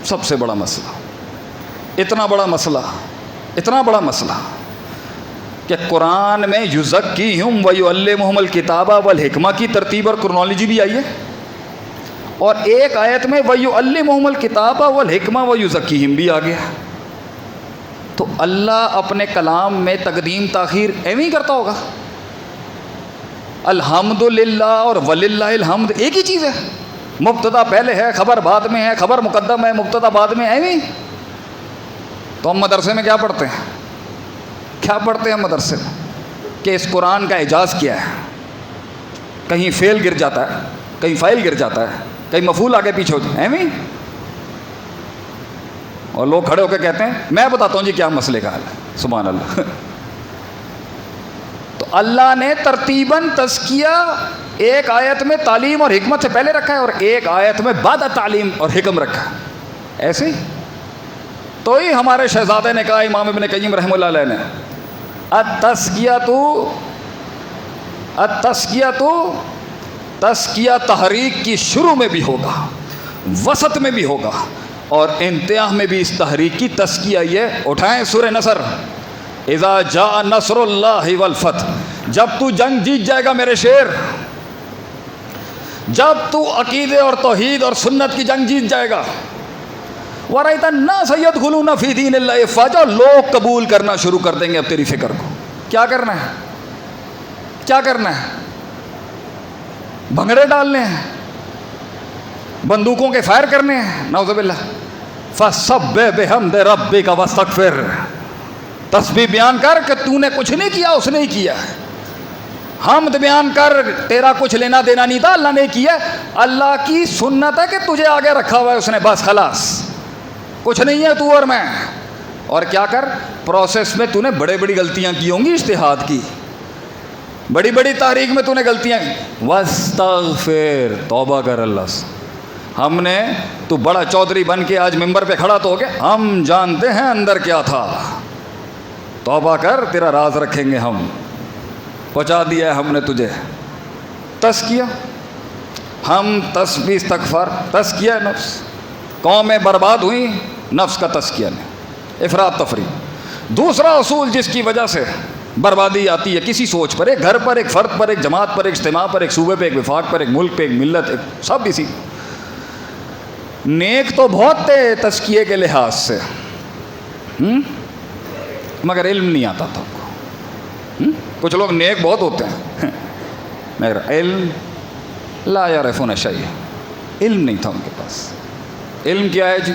سب سے بڑا مسئلہ، اتنا بڑا مسئلہ کہ قرآن میں یزکیہم ویعلمہم الکتاب والحکمہ کی ترتیب اور کرونالوجی بھی آئی ہے، اور ایک آیت میں ویعلمہم الکتاب والحکمہ ویزکیہم بھی آ گیا۔ تو اللہ اپنے کلام میں تقدیم تاخیر ایویں ہی کرتا ہوگا؟ الحمدللہ اور وللہ الحمد ایک ہی چیز ہے، مبتدا پہلے ہے، خبر بعد میں ہے، خبر مقدم ہے، مبتدا بعد میں، ایویں۔ تو ہم مدرسے میں کیا پڑھتے ہیں مدرسے میں کہ اس قرآن کا اعجاز کیا ہے؟ کہیں فیل گر جاتا ہے، کہیں فائل گر جاتا ہے، کہیں مفعول آگے پیچھے ہوتا ہے، ایویں۔ اور لوگ کھڑے ہو کے کہتے ہیں میں بتاتا ہوں جی کیا مسئلے کا حل ہے، سبحان اللہ۔ تو اللہ نے ترتیباً تزکیہ ایک آیت میں تعلیم اور حکمت سے پہلے رکھا ہے اور ایک آیت میں بعد تعلیم اور حکم رکھا ہے، ایسے ہی۔ تو ہی ہمارے شہزادے نے کہا، امام ابن قیم رحمہ اللہ علیہ نے، تزکیہ تحریک کی شروع میں بھی ہوگا، وسط میں بھی ہوگا، اور انتہا میں بھی اس تحریک کی تزکیہ یہ اٹھائیں سورہ نصر، اذا جاء نصر اللہ والفتح، جب تو جنگ جیت جائے گا میرے شیر، جب تو عقیدے اور توحید اور سنت کی جنگ جیت جائے گا، وَرَأَيْتَ النَّاسَ يَدْخُلُونَ فِي دِينِ اللَّهِ أَفْوَاجًا، لوگ قبول کرنا شروع کر دیں گے اب تیری فکر کو۔ کیا کرنا ہے؟ بھنگڑے ڈالنے ہیں، بندوقوں کے فائر کرنے ہیں، نعوذ باللہ۔ فَسَبِّحْ بِحَمْدِ رَبِّكَ وَاسْتَغْفِرْ، تسبیح بیان کر کہ تو نے کچھ نہیں کیا، اس نے ہی کیا ہے۔ حمد بیان کر، تیرا کچھ لینا دینا نہیں تھا، اللہ نے کیا۔ اللہ کی سنت ہے کہ تجھے آگے رکھا ہوا ہے اس نے، بس خلاص، کچھ نہیں ہے تو اور میں۔ اور کیا کر، پروسیس میں تو نے بڑی غلطیاں کی ہوں گی، اجتہاد کی، بڑی تحریک میں تو نے غلطیاں کی، واستغفر، توبہ کر اللہ سے۔ ہم نے تو بڑا چودھری بن کے آج ممبر پہ کھڑا تو ہو گیا، ہم جانتے ہیں اندر کیا تھا، توبہ کر تیرا راز رکھیں گے ہم، پہنچا دیا ہے ہم نے تجھے تزکیہ، ہم تسبیح استغفار، تزکیہ نفس، قومیں برباد ہوئیں نفس کا تزکیہ نے، افراط تفریط۔ دوسرا اصول جس کی وجہ سے بربادی آتی ہے کسی سوچ پر، ایک گھر پر، ایک فرد پر، ایک جماعت پر، ایک اجتماع پر، ایک صوبے پہ، ایک وفاق پر، ایک ملک پہ، ایک ملت، ایک سب اسی، نیک تو بہت تھے تزکیے کے لحاظ سے، مگر علم نہیں آتا تھا ان کو۔ کچھ لوگ نیک بہت ہوتے ہیں مگر علم لا یعرفون شیئا، علم نہیں تھا ان کے پاس۔ علم کیا ہے جی؟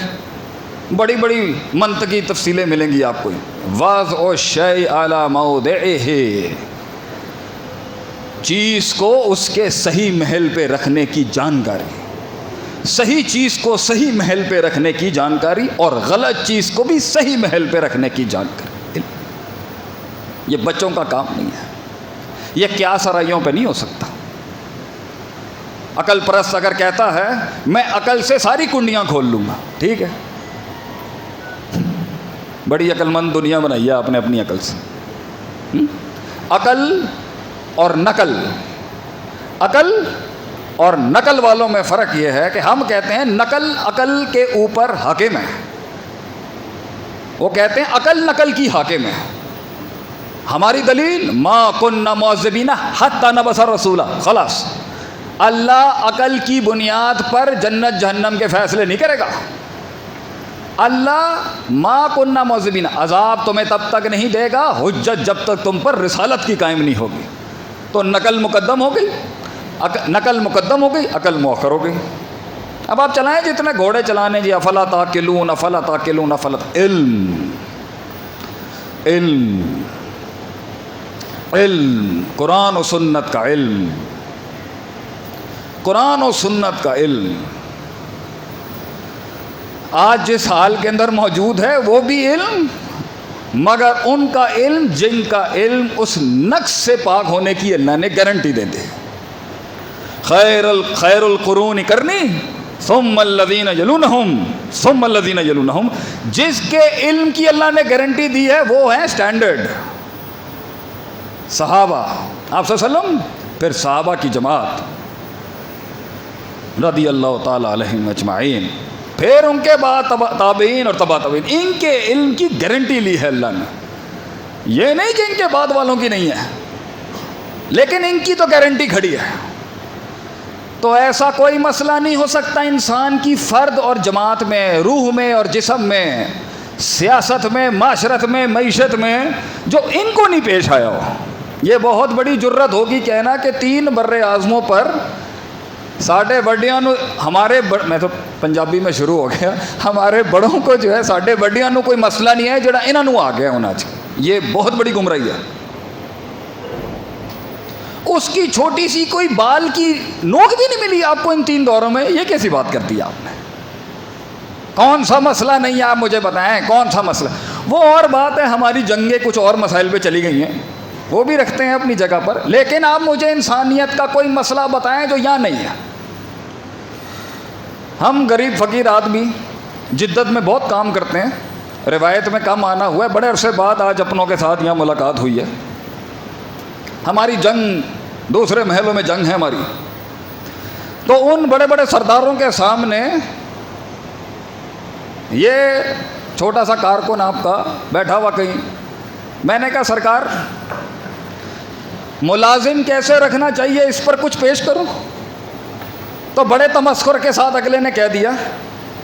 بڑی بڑی منطقی تفصیلیں ملیں گی آپ کو، وضع الشیء علی موضعہ، چیز کو اس کے صحیح محل پہ رکھنے کی جانکاری، صحیح چیز کو صحیح محل پہ رکھنے کی جانکاری، اور غلط چیز کو بھی صحیح محل پہ رکھنے کی جانکاری۔ یہ بچوں کا کام نہیں ہے، یہ قیاس آرائیوں پہ نہیں ہو سکتا۔ عقل پرست اگر کہتا ہے میں عقل سے ساری کنڈیاں کھول لوں گا، ٹھیک ہے، بڑی عقل مند دنیا بنائی ہے آپ نے اپنی عقل سے۔ عقل اور نقل، عقل اور نقل والوں میں فرق یہ ہے کہ ہم کہتے ہیں نقل عقل کے اوپر حاکم ہے، وہ کہتے ہیں عقل نقل کی حاکم ہے۔ ہماری دلیل ما کننا معذبین حتی نبعث رسولا، خلاص اللہ عقل کی بنیاد پر جنت جہنم کے فیصلے نہیں کرے گا۔ اللہ ما کننا معذبین، عذاب تمہیں تب تک نہیں دے گا حجت جب تک تم پر رسالت کی قائم نہیں ہوگی۔ تو نقل مقدم ہو گئی، نقل مقدم ہو گئی، عقل مؤخر ہو گئی۔ اب آپ چلائیں جتنے گھوڑے چلانے جی، افلا تعقلون افلا تعقلون افلا، علم علم علم، قرآن و سنت کا علم، قرآن و سنت کا علم آج جس حال کے اندر موجود ہے وہ بھی علم، مگر ان کا علم جن کا علم اس نقص سے پاک ہونے کی اللہ نے گارنٹی دے دی۔ خیر القرون کرنی ثم الذین یلونہم ثم الذین یلونہم، جس کے علم کی اللہ نے گارنٹی دی ہے وہ ہے سٹینڈرڈ، صحابہ آپ صلی اللہ علیہ وسلم، پھر صحابہ کی جماعت رضی اللہ تعالی علیہم اجمعین، پھر ان کے بعد تابعین اور تبع تابعین، ان کے علم کی گارنٹی لی ہے اللہ نے۔ یہ نہیں کہ ان کے بعد والوں کی نہیں ہے، لیکن ان کی تو گارنٹی کھڑی ہے۔ تو ایسا کوئی مسئلہ نہیں ہو سکتا انسان کی فرد اور جماعت میں، روح میں اور جسم میں، سیاست میں، معاشرت میں، معیشت میں، جو ان کو نہیں پیش آیا ہو۔ یہ بہت بڑی جرت ہوگی کہنا کہ 3 بر اعظموں پر ساڈے بڑیاں نو، ہمارے میں تو پنجابی میں شروع ہو گیا، ہمارے بڑوں کو جو ہے ساڈے بڑیاں نو کوئی مسئلہ نہیں ہے جڑا انہاں نو آ گیا ہونا چاہیے۔ یہ بہت بڑی گمراہی ہے۔ اس کی چھوٹی سی کوئی بال کی نوک بھی نہیں ملی آپ کو ان 3 دوروں میں، یہ کیسی بات کر دی آپ نے؟ کون سا مسئلہ نہیں ہے آپ مجھے بتائیں، کون سا مسئلہ؟ وہ اور بات ہے، ہماری جنگیں کچھ اور مسائل پہ چلی گئی ہیں، وہ بھی رکھتے ہیں اپنی جگہ پر، لیکن آپ مجھے انسانیت کا کوئی مسئلہ بتائیں جو یہاں نہیں ہے۔ ہم غریب فقیر آدمی جدت میں بہت کام کرتے ہیں، روایت میں کم آنا ہوا ہے، بڑے عرصے بعد آج اپنوں کے ساتھ یہاں ملاقات ہوئی ہے۔ ہماری جنگ دوسرے محلوں میں جنگ ہے ہماری، تو ان بڑے بڑے سرداروں کے سامنے یہ چھوٹا سا کارکن آپ کا بیٹھا ہوا کہیں، میں نے کہا سرکار ملازم کیسے رکھنا چاہیے اس پر کچھ پیش کروں؟ تو بڑے تمسخر کے ساتھ اگلے نے کہہ دیا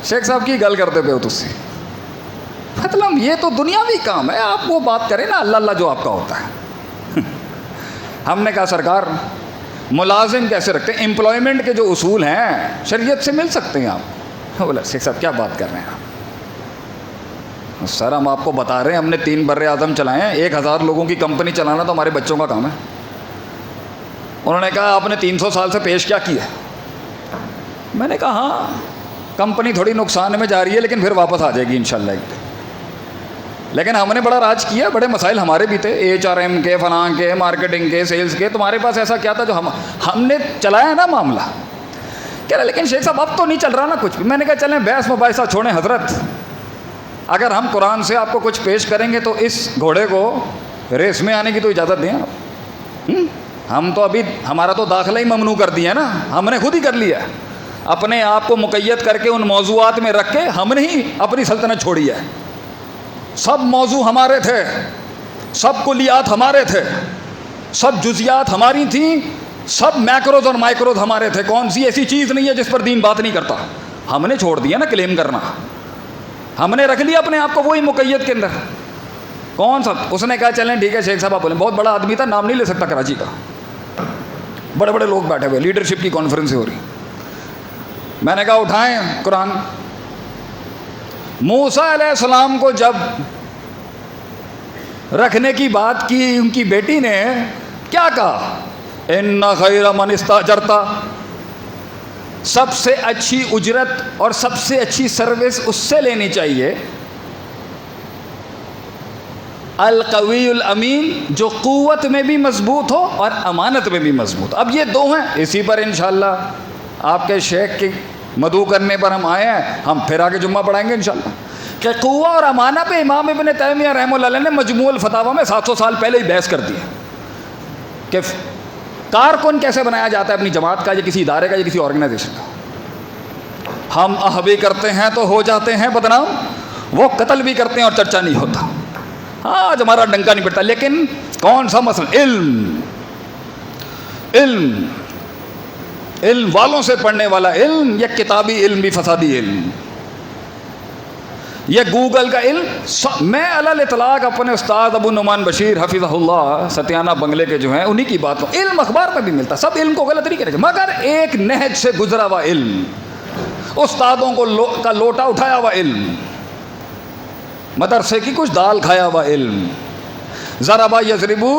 شیخ صاحب کی گل کرتے پہ ہو تسی، مطلب یہ تو دنیاوی کام ہے، آپ وہ بات کریں نا اللہ اللہ جو آپ کا ہوتا ہے۔ ہم نے کہا سرکار ملازم کیسے رکھتے ہیں، امپلائمنٹ کے جو اصول ہیں شریعت سے مل سکتے ہیں آپ؟ بولا شیخ صاحب کیا بات کر رہے ہیں آپ؟ سر ہم آپ کو بتا رہے ہیں، ہم نے 3 بر اعظم چلائے ہیں، 1000 لوگوں کی کمپنی چلانا تو ہمارے بچوں کا کام ہے۔ انہوں نے کہا آپ نے 300 سال سے پیش کیا کیا؟ میں نے کہا ہاں کمپنی تھوڑی نقصان میں جا رہی ہے لیکن پھر واپس آ جائے گی انشاءاللہ ایک دن، لیکن ہم نے بڑا راج کیا، بڑے مسائل ہمارے بھی تھے، HRM کے، فلاں کے، مارکیٹنگ کے، سیلز کے، تمہارے پاس ایسا کیا تھا جو ہم نے چلایا ہے نا معاملہ کہہ رہے لیکن شیخ صاحب اب تو نہیں چل رہا نا کچھ بھی. میں نے کہا چلیں بحث مباحثہ چھوڑیں حضرت, اگر ہم قرآن سے آپ کو کچھ پیش کریں گے تو اس گھوڑے کو ریس میں آنے کی تو اجازت دیں آپ. ہم تو ابھی ہمارا تو داخلہ ہی ممنوع کر دیا نا, ہم نے خود ہی کر لیا, اپنے آپ کو مقید کر کے ان موضوعات میں رکھ کے ہم نے ہی اپنی سلطنت چھوڑی ہے. سب موضوع ہمارے تھے, سب کلیات ہمارے تھے, سب جزیات ہماری تھیں, سب میکروز اور مائکروز ہمارے تھے. کون سی ایسی چیز نہیں ہے جس پر دین بات نہیں کرتا. ہم نے چھوڑ دیا نا کلیم کرنا, ہم نے رکھ لیا اپنے آپ کو وہی مقید کے اندر. کون سا اس نے کہا چلیں ٹھیک ہے شیخ صاحب آپ بولیں. بہت بڑا آدمی تھا, نام نہیں لے سکتا کراچی کا, بڑے بڑے لوگ بیٹھے ہوئے, لیڈرشپ کی کانفرنس ہو رہی. میں نے کہا اٹھائیں قرآن. موسیٰ علیہ السلام کو جب رکھنے کی بات کی ان کی بیٹی نے کیا کہا, ان خیر من استاجرتا, سب سے اچھی اجرت اور سب سے اچھی سروس اس سے لینی چاہیے القوی الامین, جو قوت میں بھی مضبوط ہو اور امانت میں بھی مضبوط. اب یہ دو ہیں, اسی پر انشاءاللہ آپ کے شیخ کی مدعو کرنے پر ہم آئے ہیں, ہم پھر آگے جمعہ پڑھائیں گے انشاءاللہ. کہ قوہ اور امانہ پہ امام ابن تیمیہ رحمہ اللہ علیہ نے مجموع الفتاویٰ میں 700 سال پہلے ہی بحث کر دی کہ کارکن کیسے بنایا جاتا ہے اپنی جماعت کا یا کسی ادارے کا یا کسی آرگنائزیشن کا. ہم احبی کرتے ہیں تو ہو جاتے ہیں بدنام, وہ قتل بھی کرتے ہیں اور چرچا نہیں ہوتا. آج ہمارا ڈنکا نہیں پڑتا, لیکن کون سا مسئلہ, علم علم علم والوں سے پڑھنے والا علم, یا کتابی علم بھی فسادی علم, یہ گوگل کا علم. میں علی اطلاق اپنے استاد ابو نعمان بشیر حفظہ اللہ ستیانہ بنگلے کے جو ہیں انہی کی بات ہوں. علم اخبار میں بھی ملتا, سب علم کو غلط نہیں کرے, مگر ایک نہج سے گزرا ہوا علم, استادوں کو کا لوٹا اٹھایا ہوا علم, مدرسے کی کچھ دال کھایا ہوا علم, ضربا یضربو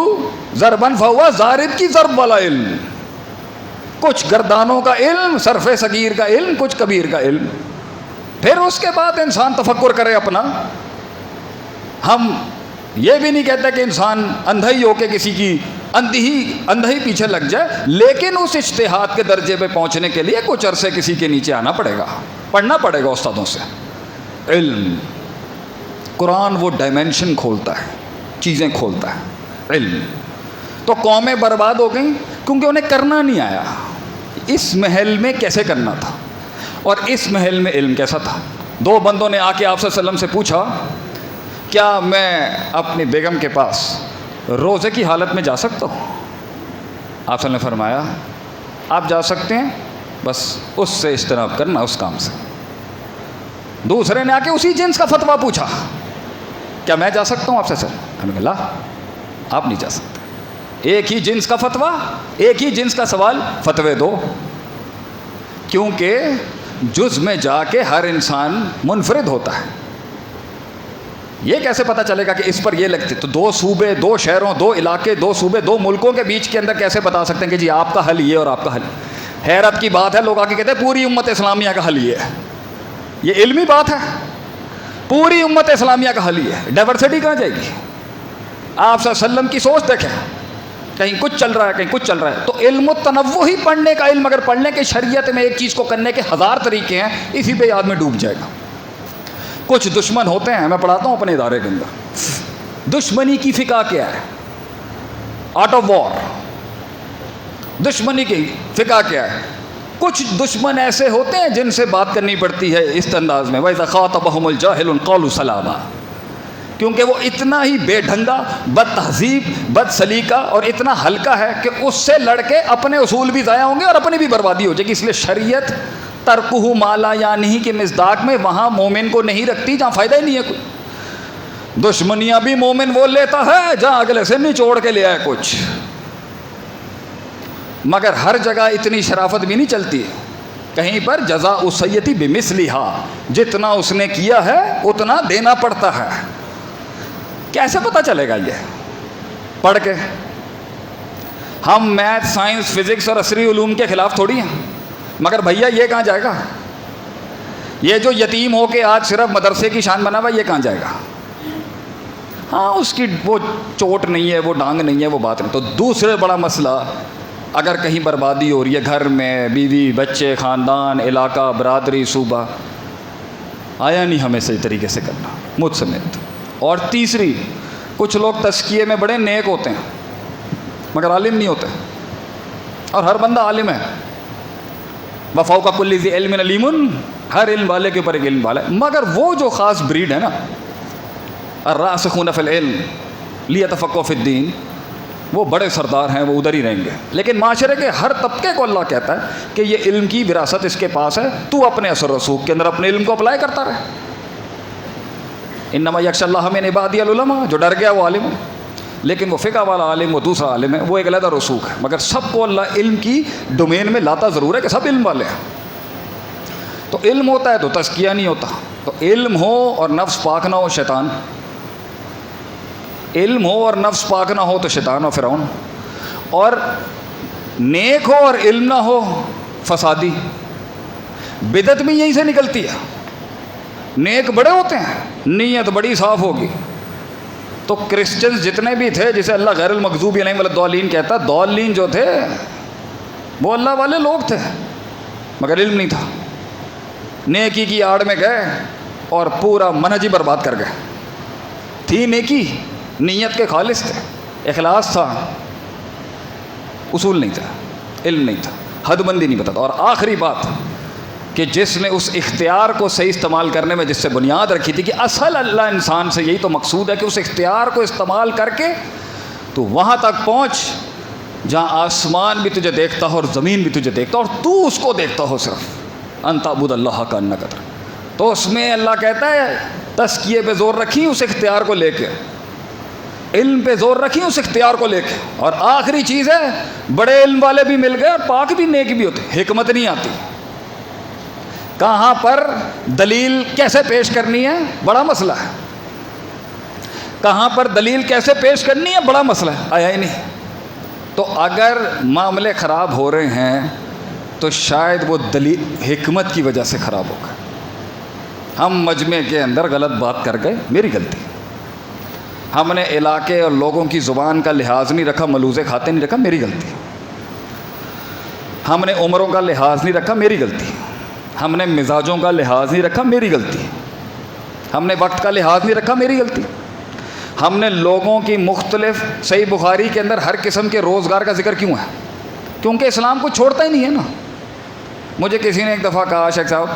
ضربن فہو ضارب کی ضرب والا علم, کچھ گردانوں کا علم, صرف صغیر کا علم, کچھ کبیر کا علم. پھر اس کے بعد انسان تفکر کرے اپنا. ہم یہ بھی نہیں کہتے کہ انسان اندھا ہی ہو کے کسی کی اندھا ہی پیچھے لگ جائے, لیکن اس اجتہاد کے درجے پہ پہنچنے کے لیے کچھ عرصے کسی کے نیچے آنا پڑے گا, پڑھنا پڑے گا استادوں سے. علم, قرآن وہ ڈائمینشن کھولتا ہے, چیزیں کھولتا ہے علم. تو قومیں برباد ہو گئیں کیونکہ انہیں کرنا نہیں آیا. اس محل میں کیسے کرنا تھا اور اس محل میں علم کیسا تھا. دو بندوں نے آ کے آپ صلی اللہ علیہ وسلم سے پوچھا کیا میں اپنی بیگم کے پاس روزے کی حالت میں جا سکتا ہوں. آپ صلی اللہ علیہ وسلم نے فرمایا آپ جا سکتے ہیں, بس اس سے اجتناب کرنا, اس کام سے. دوسرے نے آ کے اسی جنس کا فتویٰ پوچھا کیا میں جا سکتا ہوں آپ سے. سر ہم نے کہا لا, آپ نہیں جا سکتے. ایک ہی جنس کا فتویٰ, ایک ہی جنس کا سوال, فتوے دو. کیونکہ جز میں جا کے ہر انسان منفرد ہوتا ہے. یہ کیسے پتہ چلے گا کہ اس پر یہ لگتے, تو دو صوبے, دو شہروں, دو علاقے, دو صوبے, دو ملکوں کے بیچ کے اندر کیسے بتا سکتے ہیں کہ جی آپ کا حل یہ اور آپ کا حل. حیرت کی بات ہے, لوگ آ کے کہتے ہیں پوری امت اسلامیہ کا حل یہ ہے. یہ علمی بات ہے, پوری امت اسلامیہ کا حل یہ ہے. ڈائیورسٹی کہاں جائے گی. آپ صلی اللہ علیہ وسلم کی سوچ دیکھیں, کہیں کچھ چل رہا ہے کہیں کچھ چل رہا ہے. تو علم التنوع ہی پڑھنے کا علم, اگر پڑھنے کے شریعت میں ایک چیز کو کرنے کے 1000 طریقے ہیں, اسی پہ آدمی ڈوب جائے گا. کچھ دشمن ہوتے ہیں, میں پڑھاتا ہوں اپنے ادارے کے اندر, دشمنی کی فقہ کیا ہے, آرٹ آف وار, دشمنی کی فقہ کیا ہے. کچھ دشمن ایسے ہوتے ہیں جن سے بات کرنی پڑتی ہے اس انداز میں, وَإِذَا خَاطَبَهُمُ الْجَاهِلُونَ قَالُوا سَلَامًا, کیونکہ وہ اتنا ہی بے ڈھنگا, بد تہذیب, بد سلیقہ اور اتنا ہلکا ہے کہ اس سے لڑ کے اپنے اصول بھی ضائع ہوں گے اور اپنی بھی بربادی ہو جائے گی. اس لیے شریعت ترکہ مالا یا نہیں کے مصداق میں وہاں مومن کو نہیں رکھتی جہاں فائدہ ہی نہیں ہے کوئی. دشمنیاں بھی مومن وہ لیتا ہے جہاں اگلے سے نچوڑ کے لے آئے کچھ, مگر ہر جگہ اتنی شرافت بھی نہیں چلتی. کہیں پر جزاء السیئۃ بمثلھا, جتنا اس نے کیا ہے اتنا دینا پڑتا ہے. کیسے پتہ چلے گا یہ پڑھ کے. ہم میتھ, سائنس, فزکس اور عصری علوم کے خلاف تھوڑی ہیں, مگر بھیا یہ کہاں جائے گا. یہ جو یتیم ہو کے آج صرف مدرسے کی شان بنا ہوا, یہ کہاں جائے گا. ہاں اس کی وہ چوٹ نہیں ہے, وہ ڈانگ نہیں ہے, وہ بات نہیں. تو دوسرے بڑا مسئلہ اگر کہیں بربادی ہو رہی ہے گھر میں، بیوی بچے، خاندان، علاقہ، برادری، صوبہ، آیا نہیں ہمیں صحیح طریقے سے کرنا، مجھ سمیت۔ اور تیسری، کچھ لوگ تزکیے میں بڑے نیک ہوتے ہیں مگر عالم نہیں ہوتے، اور ہر بندہ عالم ہے، وفوق کل ذی علم علیم، ہر علم والے کے اوپر ایک علم والا ہے، مگر وہ جو خاص بریڈ ہے نا، الراسخون فی العلم لیتفقہوا فی الدین، وہ بڑے سردار ہیں، وہ ادھر ہی رہیں گے۔ لیکن معاشرے کے ہر طبقے کو اللہ کہتا ہے کہ یہ علم کی وراثت اس کے پاس ہے، تو اپنے اثر رسوخ کے اندر اپنے علم کو اپلائی کرتا رہے۔ انما یخشی اللہ من عبادی العلماء، جو ڈر گیا وہ عالم ہے، لیکن وہ فقہ والا عالم وہ دوسرا عالم ہے، وہ ایک علیحدہ رسوخ ہے، مگر سب کو اللہ علم کی ڈومین میں لاتا ضرور ہے کہ سب علم والے ہیں۔ تو علم ہوتا ہے تو تزکیہ نہیں ہوتا، تو علم ہو اور نفس پاک نہ ہو شیطان، علم ہو اور نفس پاک نہ ہو تو شیطان و فرعون، اور نیک ہو اور علم نہ ہو فسادی۔ بدعت بھی یہیں سے نکلتی ہے، نیک بڑے ہوتے ہیں، نیت بڑی صاف ہوگی۔ تو کرسچنز جتنے بھی تھے، جسے اللہ غیر المغضوب علیہم ولا الضالین کہتا، ضالین جو تھے وہ اللہ والے لوگ تھے مگر علم نہیں تھا، نیکی کی آڑ میں گئے اور پورا منہج ہی برباد کر گئے۔ تھی نیکی، نیت کے خالص تھے، اخلاص تھا، اصول نہیں تھا، علم نہیں تھا، حد بندی نہیں پتہ تھا۔ اور آخری بات کہ جس نے اس اختیار کو صحیح استعمال کرنے میں جس سے بنیاد رکھی تھی کہ اصل اللہ انسان سے یہی تو مقصود ہے کہ اس اختیار کو استعمال کر کے تو وہاں تک پہنچ جہاں آسمان بھی تجھے دیکھتا ہو اور زمین بھی تجھے دیکھتا ہو اور تو اس کو دیکھتا ہو، صرف ان تعبد اللہ کانک تراہ۔ تو اس میں اللہ کہتا ہے تزکیے پہ زور رکھی اس اختیار کو لے کے، علم پہ زور رکھی اس اختیار کو لے کے، اور آخری چیز ہے بڑے علم والے بھی مل گئے اور پاک بھی نیک بھی ہوتے، حکمت نہیں آتی، کہاں پر دلیل کیسے پیش کرنی ہے بڑا مسئلہ ہے، کہاں پر دلیل کیسے پیش کرنی ہے بڑا مسئلہ ہے، آیا ہی نہیں۔ تو اگر معاملے خراب ہو رہے ہیں تو شاید وہ دلیل حکمت کی وجہ سے خراب ہوگا۔ ہم مجمع کے اندر غلط بات کر گئے، میری غلطی، ہم نے علاقے اور لوگوں کی زبان کا لحاظ نہیں رکھا، ملوزے کھاتے نہیں رکھا، میری غلطی، ہم نے عمروں کا لحاظ نہیں رکھا، میری غلطی، ہم نے مزاجوں کا لحاظ نہیں رکھا، میری غلطی، ہم نے وقت کا لحاظ نہیں رکھا، میری غلطی، ہم نے لوگوں کی مختلف، صحیح بخاری کے اندر ہر قسم کے روزگار کا ذکر کیوں ہے؟ کیونکہ اسلام کو چھوڑتا ہی نہیں ہے نا۔ مجھے کسی نے ایک دفعہ کہا، شیخ صاحب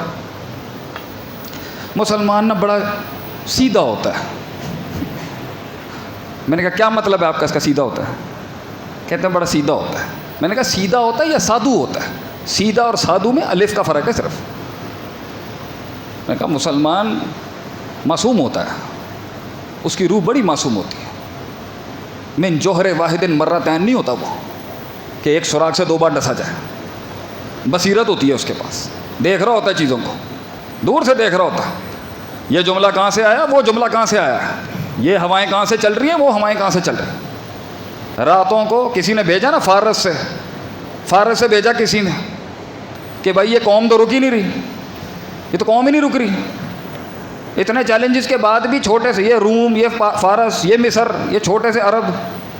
مسلمان نا بڑا سیدھا ہوتا ہے۔ میں نے کہا کیا مطلب ہے آپ کا اس کا سیدھا ہوتا ہے؟ کہتے ہیں بڑا سیدھا ہوتا ہے۔ میں نے کہا سیدھا ہوتا ہے یا سادھو ہوتا ہے؟ سیدھا اور سادھو میں الف کا فرق ہے صرف۔ میں نے کہا مسلمان معصوم ہوتا ہے، اس کی روح بڑی معصوم ہوتی ہے، من جوہر واحد مرتین نہیں ہوتا وہ کہ ایک سوراخ سے دو بار ڈسا جائے، بصیرت ہوتی ہے اس کے پاس، دیکھ رہا ہوتا ہے چیزوں کو، دور سے دیکھ رہا ہوتا ہے، یہ جملہ کہاں سے آیا، وہ جملہ کہاں سے آیا ہے، یہ ہوائیں کہاں سے چل رہی ہیں، وہ ہوائیں کہاں سے چل رہی ہیں۔ راتوں کو کسی نے بھیجا نا فارس سے بھیجا کسی نے کہ بھائی یہ قوم تو رک ہی نہیں رہی، یہ تو قوم ہی نہیں رک رہی، اتنے چیلنجز کے بعد بھی چھوٹے سے یہ روم، یہ فارس، یہ مصر، یہ چھوٹے سے عرب،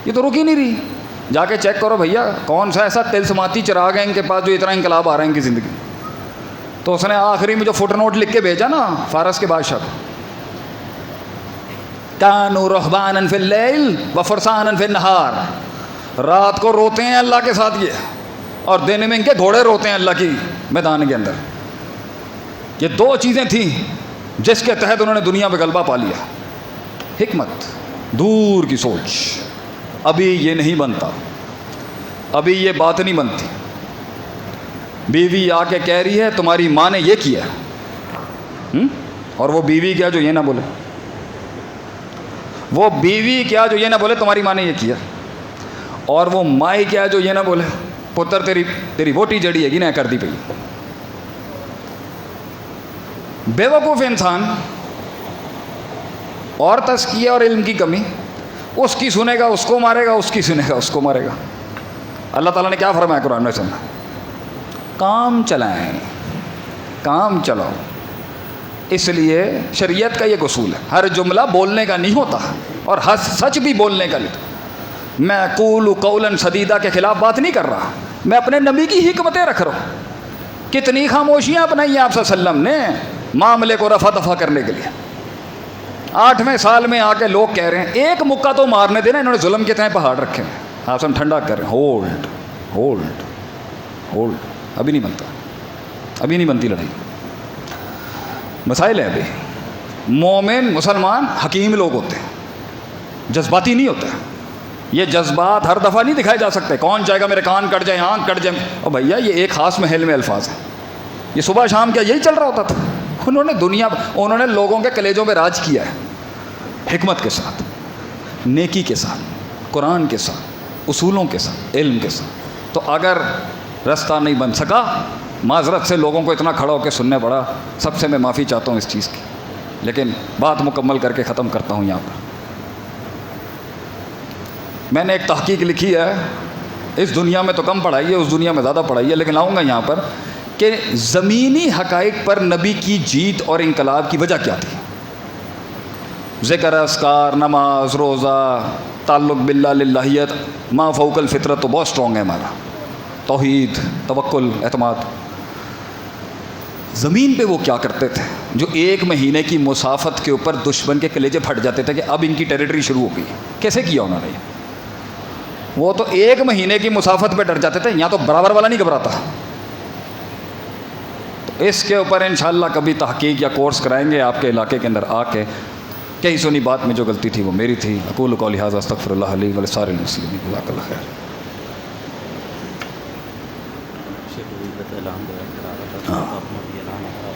یہ تو رک ہی نہیں رہی، جا کے چیک کرو بھیا کون سا ایسا تلسماتی چراغ ہے ان کے پاس جو اتنا انقلاب آ رہا ہے ان کی زندگی۔ تو اس نے آخری میں جو فٹ نوٹ لکھ کے بھیجا نا فارس کے بادشاہ کو، کانوا رہبانا فی اللیل وفرسانا فی النہار، رات کو روتے ہیں اللہ کے ساتھ یہ، اور دن میں ان کے گھوڑے روتے ہیں اللہ کی میدان کے اندر۔ یہ دو چیزیں تھیں جس کے تحت انہوں نے دنیا پہ غلبہ پا لیا، حکمت، دور کی سوچ۔ ابھی یہ نہیں بنتا، ابھی یہ بات نہیں بنتی۔ بیوی آ کے کہہ رہی ہے تمہاری ماں نے یہ کیا، اور وہ بیوی کیا جو یہ نہ بولے، وہ بیوی کیا جو یہ نہ بولے تمہاری ماں نے یہ کیا، اور وہ مائی کیا جو یہ نہ بولے پتر تیری ووٹی جڑی ہے گی نہ کر دی پئی۔ بے وقوف انسان اور تزکیہ اور علم کی کمی، اس کی سنے گا اس کو مارے گا، اس کی سنے گا اس کو مارے گا۔ اللہ تعالیٰ نے کیا فرمایا قرآن میں سننا، کام چلائیں، کام چلاؤ۔ اس لیے شریعت کا یہ اصول ہے، ہر جملہ بولنے کا نہیں ہوتا اور سچ بھی بولنے کا نہیں۔ میں قول قولا سدیدہ کے خلاف بات نہیں کر رہا، میں اپنے نبی کی حکمتیں رکھ رہا ہوں. کتنی خاموشیاں اپنائی ہیں آپ صلی اللہ علیہ وسلم نے معاملے کو رفع دفع کرنے کے لیے. 8ویں سال میں آ کے لوگ کہہ رہے ہیں ایک مکہ تو مارنے دینا, انہوں نے ظلم کے تئیں پہاڑ رکھے ہیں. آپ سب ٹھنڈا کر رہے ہیں, ہولڈ ہولڈ ہولڈ, ابھی نہیں بنتا, ابھی نہیں بنتی لڑائی. مسائل ہے ابھی. مومن مسلمان حکیم لوگ ہوتے ہیں, جذباتی نہیں ہوتے. یہ جذبات ہر دفعہ نہیں دکھائے جا سکتے. کون چاہے گا میرے کان کٹ جائیں, آنکھ کٹ جائیں. اور بھیا یہ ایک خاص محل میں الفاظ ہیں. یہ صبح شام کیا یہی چل رہا ہوتا تھا؟ انہوں نے لوگوں کے کلیجوں پہ راج کیا ہے, حکمت کے ساتھ, نیکی کے ساتھ, قرآن کے ساتھ, اصولوں کے ساتھ, علم کے ساتھ. تو اگر رستہ نہیں بن سکا, معذرت سے لوگوں کو اتنا کھڑا ہو کے سننے پڑا, سب سے میں معافی چاہتا ہوں اس چیز کی. لیکن بات مکمل کر کے ختم کرتا ہوں. یہاں پر میں نے ایک تحقیق لکھی ہے, اس دنیا میں تو کم پڑھائی ہے, اس دنیا میں زیادہ پڑھائی ہے, لیکن لاؤں گا یہاں پر کہ زمینی حقائق پر نبی کی جیت اور انقلاب کی وجہ کیا تھی. ذکر, اذکار, نماز, روزہ, تعلق باللہ, للہیت, ما فوق الفطرت تو بہت سٹرونگ ہے ہمارا. توحید, توکل, اعتماد. زمین پہ وہ کیا کرتے تھے جو 1 مہینے کی مسافت کے اوپر دشمن کے کلیجے پھٹ جاتے تھے کہ اب ان کی ٹیریٹری شروع ہو گئی. کیسے کیا انہوں نے؟ وہ تو 1 مہینے کی مسافت پہ ڈر جاتے تھے. یہاں تو برابر والا نہیں گھبراتا. تو اس کے اوپر انشاءاللہ کبھی تحقیق یا کورس کرائیں گے آپ کے علاقے کے اندر آ کے. کہیں سنی بات میں جو غلطی تھی وہ میری تھی. اقول قولی ھذا استغفر اللہ لی ولسائر المسلمین. جزاک اللہ خیر.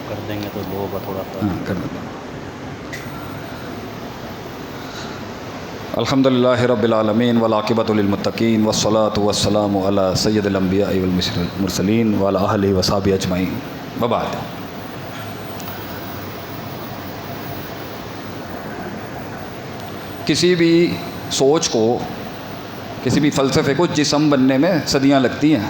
کر دیں گے تو لوگ تھوڑا سا کر دیں. الحمد للہ رب العالمین والعاقبۃ للمتقین والصلاۃ والسلام علی سید الانبیاء والمرسلین وعلی آلہ وصحبہ اجمعین. وبعد. کسی بھی سوچ کو, کسی بھی فلسفے کو جسم بننے میں صدیاں لگتی ہیں.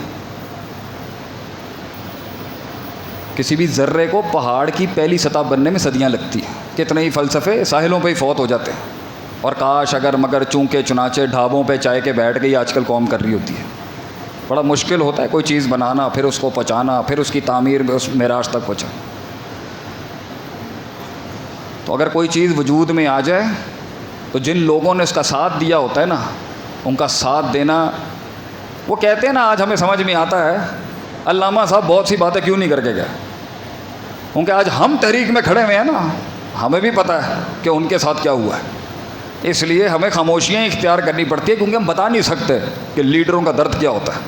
کسی بھی ذرے کو پہاڑ کی پہلی سطح بننے میں صدیاں لگتی ہیں. کتنے ہی فلسفے ساحلوں پہ ہی فوت ہو جاتے ہیں. اور کاش اگر مگر چونکہ چنانچہ ڈھابوں پہ چائے کے بیٹھ گئی آج کل قوم کر رہی ہوتی ہے. بڑا مشکل ہوتا ہے کوئی چیز بنانا, پھر اس کو پچانا, پھر اس کی تعمیر میں اس معراج تک پہنچانا. تو اگر کوئی چیز وجود میں آ جائے تو جن لوگوں نے اس کا ساتھ دیا ہوتا ہے نا, ان کا ساتھ دینا, وہ کہتے ہیں نا آج ہمیں سمجھ میں آتا ہے علامہ صاحب بہت سی باتیں کیوں نہیں کر کے گئے. کیونکہ آج ہم تحریک میں کھڑے ہوئے ہیں نا, ہمیں بھی پتہ ہے کہ ان کے ساتھ کیا ہوا ہے. اس لیے ہمیں خاموشیاں اختیار کرنی پڑتی ہے, کیونکہ ہم بتا نہیں سکتے کہ لیڈروں کا درد کیا ہوتا ہے.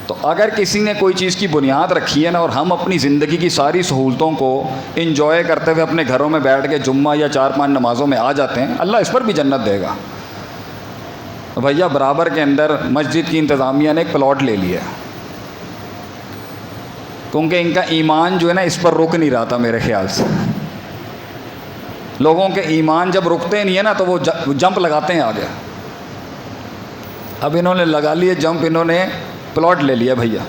تو اگر کسی نے کوئی چیز کی بنیاد رکھی ہے نا, اور ہم اپنی زندگی کی ساری سہولتوں کو انجوائے کرتے ہوئے اپنے گھروں میں بیٹھ کے جمعہ یا 4-5 نمازوں میں آ جاتے ہیں, اللہ اس پر بھی جنت دے گا. بھیا برابر کے اندر مسجد کی انتظامیہ نے ایک پلاٹ لے لیا ہے, کیونکہ ان کا ایمان جو ہے نا اس پر رک نہیں رہا تھا میرے خیال سے. لوگوں کے ایمان جب رکتے نہیں ہیں نا تو وہ جمپ لگاتے ہیں آگے. اب انہوں نے لگا لیے جمپ, انہوں نے پلاٹ لے لیا بھیا.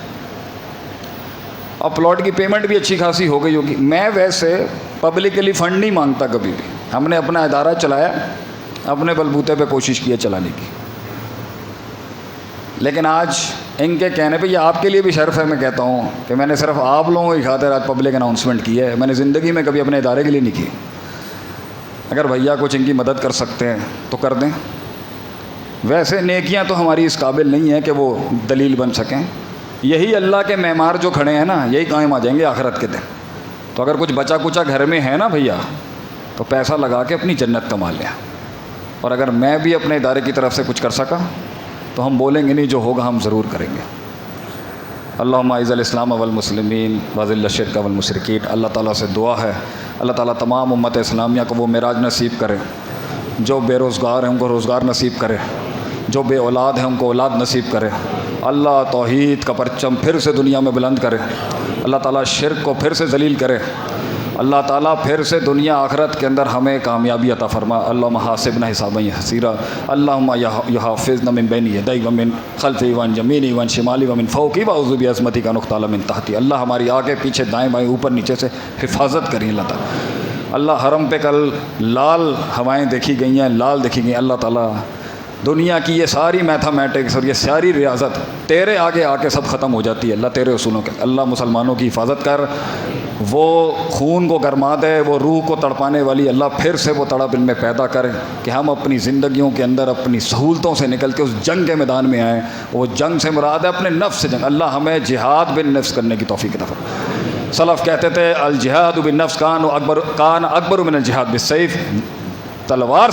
اور پلاٹ کی پیمنٹ بھی اچھی خاصی ہو گئی ہوگی. میں ویسے پبلکلی فنڈ نہیں مانگتا کبھی بھی. ہم نے اپنا ادارہ چلایا, اپنے بلبوتے پہ کوشش کی ہے چلانے کی. لیکن آج ان کے کہنے پہ یہ آپ کے لیے بھی شرف ہے, میں کہتا ہوں کہ میں نے صرف آپ لوگوں کی خاطر آج پبلک اناؤنسمنٹ کی ہے. میں نے زندگی میں کبھی اپنے ادارے کے لیے نہیں کی. اگر بھیا کچھ ان کی مدد کر سکتے ہیں تو کر دیں. ویسے نیکیاں تو ہماری اس قابل نہیں ہیں کہ وہ دلیل بن سکیں. یہی اللہ کے معمار جو کھڑے ہیں نا, یہی قائم آ جائیں گے آخرت کے دن. تو اگر کچھ بچا کچا گھر میں ہے نا بھیا, تو پیسہ لگا کے اپنی جنت کما لیں. اور اگر میں بھی اپنے ادارے کی طرف سے کچھ کر سکا تو ہم بولیں گے نہیں, جو ہوگا ہم ضرور کریں گے. اللہم اعز الاسلام والمسلمین واذل الشرک والمشرکین. اللہ تعالیٰ سے دعا ہے اللہ تعالیٰ تمام امت اسلامیہ کو وہ معراج نصیب کرے. جو بے روزگار ہیں ان کو روزگار نصیب کرے, جو بے اولاد ہیں ان کو اولاد نصیب کرے. اللہ توحید کا پرچم پھر سے دنیا میں بلند کرے. اللہ تعالیٰ شرک کو پھر سے ذلیل کرے. اللہ تعالیٰ پھر سے دنیا آخرت کے اندر ہمیں کامیابی عطا فرما. اللہم حاسبنا حسابا یسیرا. اللہم یحفظنا من بین یدی ومن خلفی وعن یمینی وعن شمالی ومن فوقی واعوذ بعظمتک ان اغتال من تحتی. اللہ ہماری آگے پیچھے دائیں بائیں اوپر نیچے سے حفاظت کریں. اللہ تعالیٰ اللہ حرم پہ کل لال ہوائیں دیکھی گئی ہیں, لال دیکھی گئی. اللہ تعالیٰ دنیا کی یہ ساری میتھمیٹکس اور یہ ساری ریاضت تیرے آگے آ کے سب ختم ہو جاتی ہے اللہ تیرے اصولوں کے. اللہ مسلمانوں کی حفاظت کر، وہ خون کو گرما دے، وہ روح کو تڑپانے والی اللہ پھر سے وہ تڑپ ان میں پیدا کرے کہ ہم اپنی زندگیوں کے اندر اپنی سہولتوں سے نکل کے اس جنگ کے میدان میں آئیں. وہ جنگ سے مراد ہے اپنے نفس سے جنگ. اللہ ہمیں جہاد بالنفس کرنے کی توفیق عطا فرمائے. سلف کہتے تھے الجہاد بالنفس کان اکبر من الجہاد بالسیف. تلوار